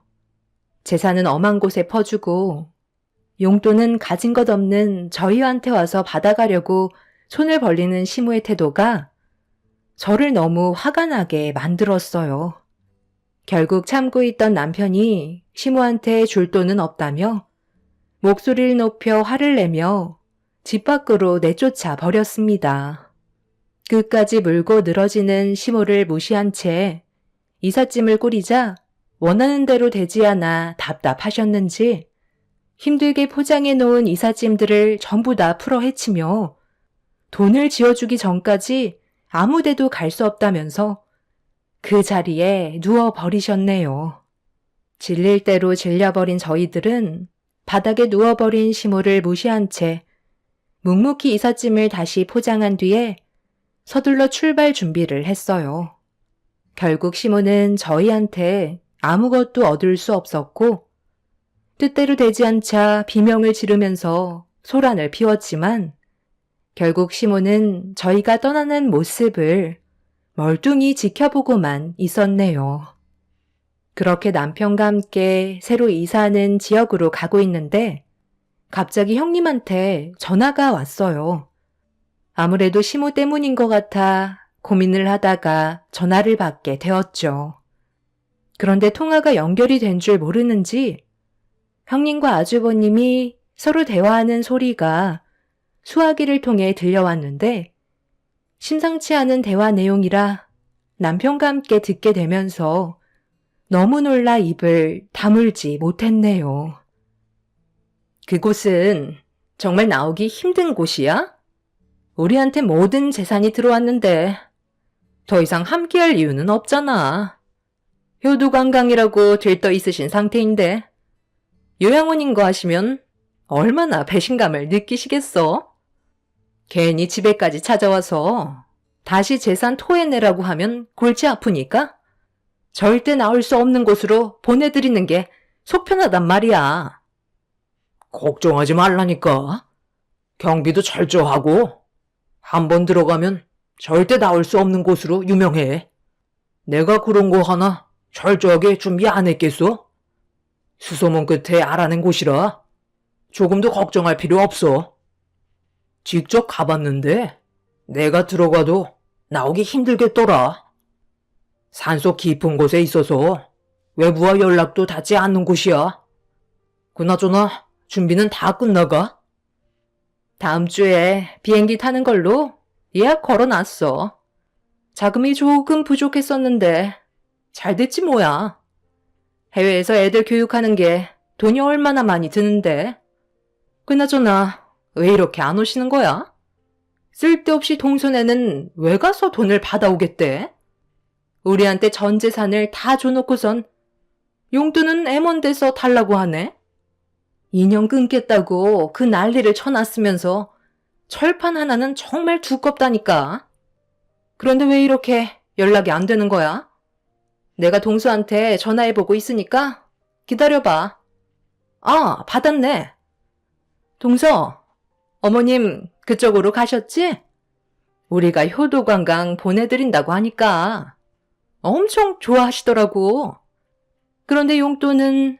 재산은 엄한 곳에 퍼주고 용돈은 가진 것 없는 저희한테 와서 받아가려고 손을 벌리는 시모의 태도가 저를 너무 화가 나게 만들었어요. 결국 참고 있던 남편이 시모한테 줄 돈은 없다며 목소리를 높여 화를 내며 집 밖으로 내쫓아 버렸습니다. 끝까지 물고 늘어지는 시모를 무시한 채 이삿짐을 꾸리자 원하는 대로 되지 않아 답답하셨는지 힘들게 포장해 놓은 이삿짐들을 전부 다 풀어 헤치며 돈을 지어주기 전까지 아무 데도 갈 수 없다면서 그 자리에 누워버리셨네요. 질릴 대로 질려버린 저희들은 바닥에 누워버린 시모를 무시한 채 묵묵히 이삿짐을 다시 포장한 뒤에 서둘러 출발 준비를 했어요. 결국 시모는 저희한테 아무것도 얻을 수 없었고 뜻대로 되지 않자 비명을 지르면서 소란을 피웠지만 결국 시모는 저희가 떠나는 모습을 멀뚱히 지켜보고만 있었네요. 그렇게 남편과 함께 새로 이사하는 지역으로 가고 있는데 갑자기 형님한테 전화가 왔어요. 아무래도 시모 때문인 것 같아 고민을 하다가 전화를 받게 되었죠. 그런데 통화가 연결이 된 줄 모르는지 형님과 아주버님이 서로 대화하는 소리가 수화기를 통해 들려왔는데 심상치 않은 대화 내용이라 남편과 함께 듣게 되면서 너무 놀라 입을 다물지 못했네요. 그곳은 정말 나오기 힘든 곳이야? 우리한테 모든 재산이 들어왔는데 더 이상 함께할 이유는 없잖아. 효도관광이라고 들떠 있으신 상태인데 요양원인 거 하시면 얼마나 배신감을 느끼시겠어? 괜히 집에까지 찾아와서 다시 재산 토해내라고 하면 골치 아프니까 절대 나올 수 없는 곳으로 보내드리는 게 속편하단 말이야. 걱정하지 말라니까. 경비도 철저하고 한번 들어가면 절대 나올 수 없는 곳으로 유명해. 내가 그런 거 하나 철저하게 준비 안 했겠어? 수소문 끝에 알아낸 곳이라 조금도 걱정할 필요 없어. 직접 가봤는데 내가 들어가도 나오기 힘들겠더라. 산속 깊은 곳에 있어서 외부와 연락도 닿지 않는 곳이야. 그나저나 준비는 다 끝나가? 다음 주에 비행기 타는 걸로 예약 걸어놨어. 자금이 조금 부족했었는데 잘 됐지 뭐야. 해외에서 애들 교육하는 게 돈이 얼마나 많이 드는데. 그나저나 왜 이렇게 안 오시는 거야? 쓸데없이 동선에는 왜 가서 돈을 받아오겠대? 우리한테 전 재산을 다 줘놓고선 용돈은 애먼데서 달라고 하네? 인연 끊겠다고 그 난리를 쳐놨으면서 철판 하나는 정말 두껍다니까. 그런데 왜 이렇게 연락이 안 되는 거야? 내가 동수한테 전화해보고 있으니까 기다려봐. 아, 받았네. 동서, 어머님 그쪽으로 가셨지? 우리가 효도관광 보내드린다고 하니까 엄청 좋아하시더라고. 그런데 용돈은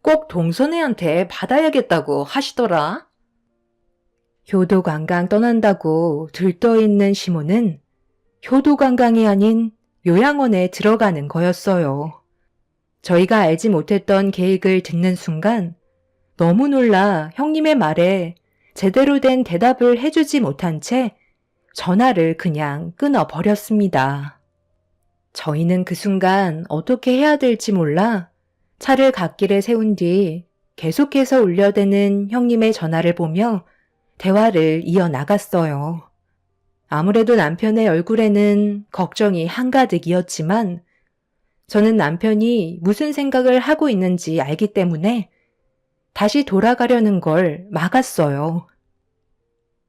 꼭 동선애한테 받아야겠다고 하시더라. 효도관광 떠난다고 들떠있는 시모는 효도관광이 아닌 요양원에 들어가는 거였어요. 저희가 알지 못했던 계획을 듣는 순간 너무 놀라 형님의 말에 제대로 된 대답을 해주지 못한 채 전화를 그냥 끊어버렸습니다. 저희는 그 순간 어떻게 해야 될지 몰라 차를 갓길에 세운 뒤 계속해서 울려대는 형님의 전화를 보며 대화를 이어나갔어요. 아무래도 남편의 얼굴에는 걱정이 한가득이었지만 저는 남편이 무슨 생각을 하고 있는지 알기 때문에 다시 돌아가려는 걸 막았어요.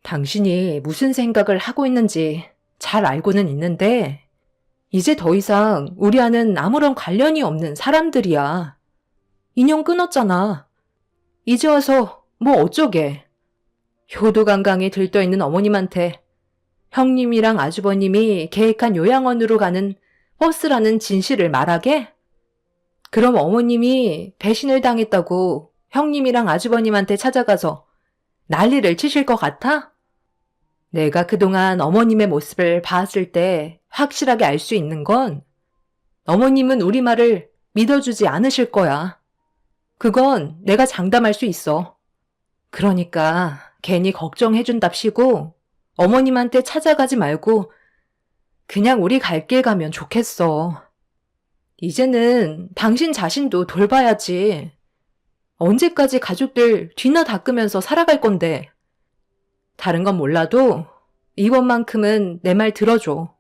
당신이 무슨 생각을 하고 있는지 잘 알고는 있는데 이제 더 이상 우리와는 아무런 관련이 없는 사람들이야. 인연 끊었잖아. 이제 와서 뭐 어쩌게. 효도관광에 들떠있는 어머님한테 형님이랑 아주버님이 계획한 요양원으로 가는 버스라는 진실을 말하게? 그럼 어머님이 배신을 당했다고 형님이랑 아주버님한테 찾아가서 난리를 치실 것 같아? 내가 그동안 어머님의 모습을 봤을 때 확실하게 알 수 있는 건 어머님은 우리 말을 믿어주지 않으실 거야. 그건 내가 장담할 수 있어. 그러니까 괜히 걱정해준답시고 어머님한테 찾아가지 말고 그냥 우리 갈 길 가면 좋겠어. 이제는 당신 자신도 돌봐야지. 언제까지 가족들 뒤나 닦으면서 살아갈 건데. 다른 건 몰라도 이번만큼은 내 말 들어줘.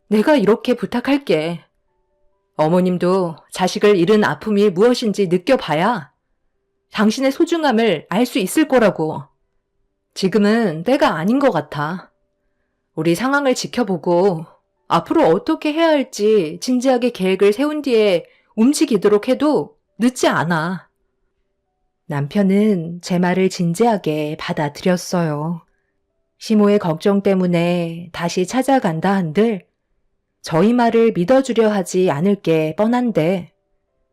내가 이렇게 부탁할게. 어머님도 자식을 잃은 아픔이 무엇인지 느껴봐야 당신의 소중함을 알 수 있을 거라고. 지금은 때가 아닌 것 같아. 우리 상황을 지켜보고 앞으로 어떻게 해야 할지 진지하게 계획을 세운 뒤에 움직이도록 해도 늦지 않아. 남편은 제 말을 진지하게 받아들였어요. 시모의 걱정 때문에 다시 찾아간다 한들 저희 말을 믿어주려 하지 않을 게 뻔한데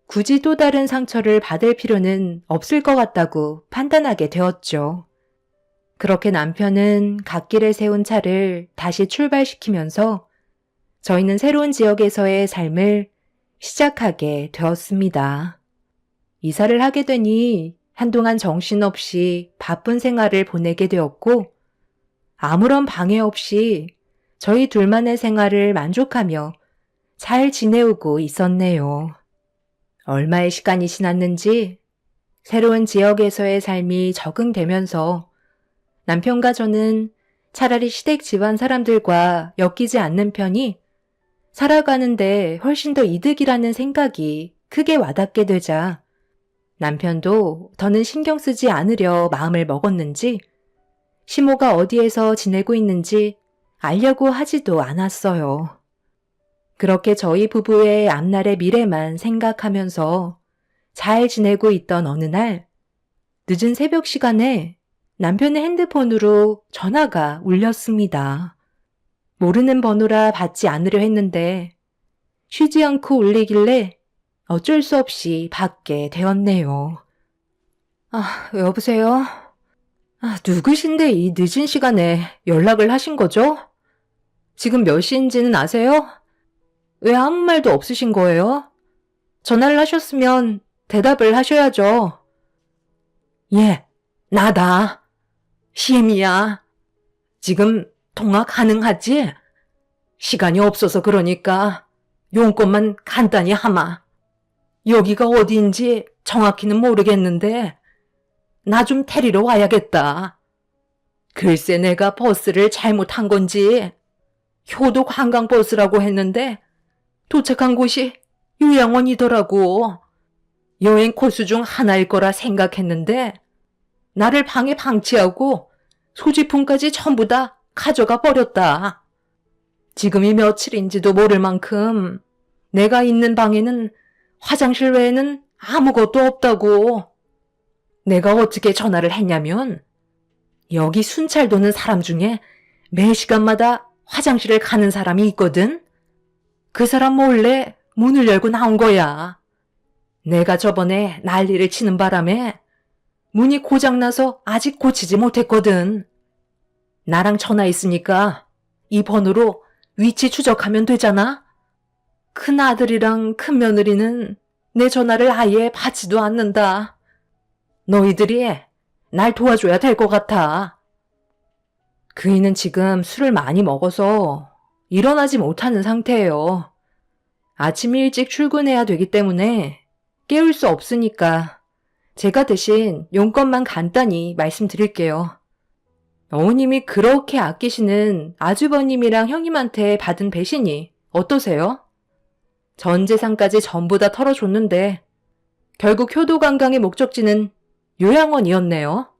굳이 또 다른 상처를 받을 필요는 없을 것 같다고 판단하게 되었죠. 그렇게 남편은 갓길에 세운 차를 다시 출발시키면서 저희는 새로운 지역에서의 삶을 시작하게 되었습니다. 이사를 하게 되니 한동안 정신없이 바쁜 생활을 보내게 되었고 아무런 방해 없이 저희 둘만의 생활을 만족하며 잘 지내오고 있었네요. 얼마의 시간이 지났는지 새로운 지역에서의 삶이 적응되면서 남편과 저는 차라리 시댁 집안 사람들과 엮이지 않는 편이 살아가는데 훨씬 더 이득이라는 생각이 크게 와닿게 되자 남편도 더는 신경 쓰지 않으려 마음을 먹었는지 시모가 어디에서 지내고 있는지 알려고 하지도 않았어요. 그렇게 저희 부부의 앞날의 미래만 생각하면서 잘 지내고 있던 어느 날 늦은 새벽 시간에 남편의 핸드폰으로 전화가 울렸습니다. 모르는 번호라 받지 않으려 했는데 쉬지 않고 울리길래 어쩔 수 없이 받게 되었네요. 여보세요? 누구신데 이 늦은 시간에 연락을 하신 거죠? 지금 몇 시인지는 아세요? 왜 아무 말도 없으신 거예요? 전화를 하셨으면 대답을 하셔야죠. 예, 나다. 시엠이야. 지금 통화 가능하지? 시간이 없어서 그러니까 용건만 간단히 하마. 여기가 어디인지 정확히는 모르겠는데 나 좀 데리러 와야겠다. 글쎄 내가 버스를 잘못한 건지 효도 관광버스라고 했는데 도착한 곳이 요양원이더라고. 여행 코스 중 하나일 거라 생각했는데 나를 방에 방치하고 소지품까지 전부 다 가져가 버렸다. 지금이 며칠인지도 모를 만큼 내가 있는 방에는 화장실 외에는 아무것도 없다고. 내가 어떻게 전화를 했냐면 여기 순찰 도는 사람 중에 매 시간마다 화장실을 가는 사람이 있거든. 그 사람 몰래 문을 열고 나온 거야. 내가 저번에 난리를 치는 바람에 문이 고장나서 아직 고치지 못했거든. 나랑 전화 있으니까 이 번호로 위치 추적하면 되잖아. 큰 아들이랑 큰 며느리는 내 전화를 아예 받지도 않는다. 너희들이 날 도와줘야 될 것 같아. 그이는 지금 술을 많이 먹어서 일어나지 못하는 상태예요. 아침 일찍 출근해야 되기 때문에 깨울 수 없으니까 제가 대신 용건만 간단히 말씀드릴게요. 어머님이 그렇게 아끼시는 아주버님이랑 형님한테 받은 배신이 어떠세요? 전 재산까지 전부 다 털어줬는데 결국 효도관광의 목적지는 요양원이었네요.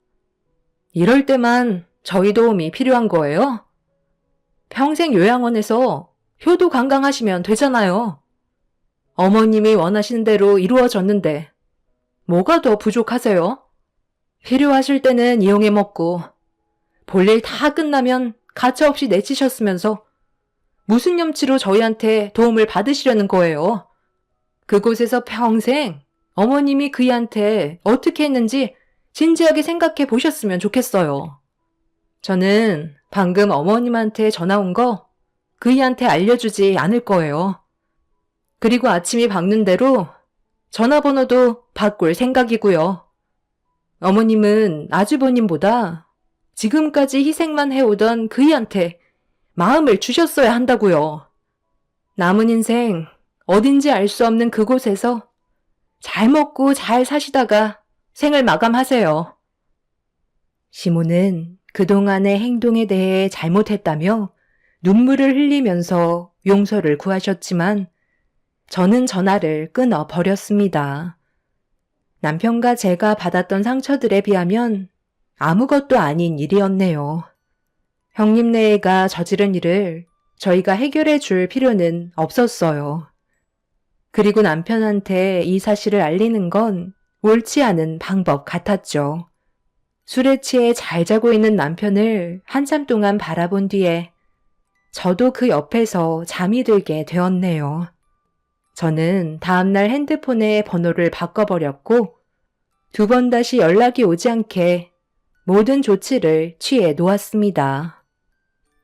이럴 때만 저희 도움이 필요한 거예요. 평생 요양원에서 효도관광하시면 되잖아요. 어머님이 원하시는 대로 이루어졌는데 뭐가 더 부족하세요? 필요하실 때는 이용해 먹고 볼일 다 끝나면 가차없이 내치셨으면서 무슨 염치로 저희한테 도움을 받으시려는 거예요. 그곳에서 평생 어머님이 그이한테 어떻게 했는지 진지하게 생각해 보셨으면 좋겠어요. 저는 방금 어머님한테 전화 온 거 그이한테 알려주지 않을 거예요. 그리고 아침이 밝는 대로 전화번호도 바꿀 생각이고요. 어머님은 아주버님보다 지금까지 희생만 해오던 그이한테 마음을 주셨어야 한다고요. 남은 인생 어딘지 알 수 없는 그곳에서 잘 먹고 잘 사시다가 생을 마감하세요. 시모는 그동안의 행동에 대해 잘못했다며 눈물을 흘리면서 용서를 구하셨지만 저는 전화를 끊어 버렸습니다. 남편과 제가 받았던 상처들에 비하면 아무것도 아닌 일이었네요. 형님네가 저지른 일을 저희가 해결해 줄 필요는 없었어요. 그리고 남편한테 이 사실을 알리는 건 옳지 않은 방법 같았죠. 술에 취해 잘 자고 있는 남편을 한참 동안 바라본 뒤에 저도 그 옆에서 잠이 들게 되었네요. 저는 다음날 핸드폰의 번호를 바꿔버렸고 2번 다시 연락이 오지 않게 모든 조치를 취해 놓았습니다.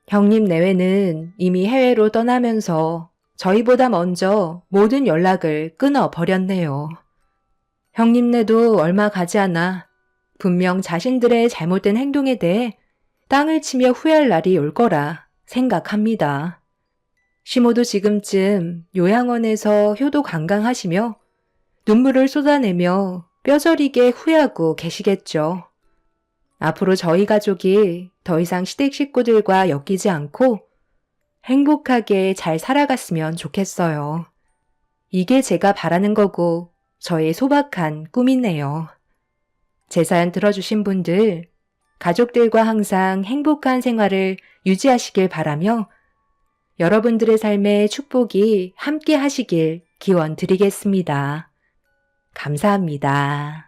형님 내외는 이미 해외로 떠나면서 저희보다 먼저 모든 연락을 끊어버렸네요. 형님네도 얼마 가지 않아 분명 자신들의 잘못된 행동에 대해 땅을 치며 후회할 날이 올 거라 생각합니다. 시모도 지금쯤 요양원에서 효도 관광하시며 눈물을 쏟아내며 뼈저리게 후회하고 계시겠죠. 앞으로 저희 가족이 더 이상 시댁 식구들과 엮이지 않고 행복하게 잘 살아갔으면 좋겠어요. 이게 제가 바라는 거고 저의 소박한 꿈이네요. 제 사연 들어주신 분들, 가족들과 항상 행복한 생활을 유지하시길 바라며 여러분들의 삶에 축복이 함께 하시길 기원 드리겠습니다. 감사합니다.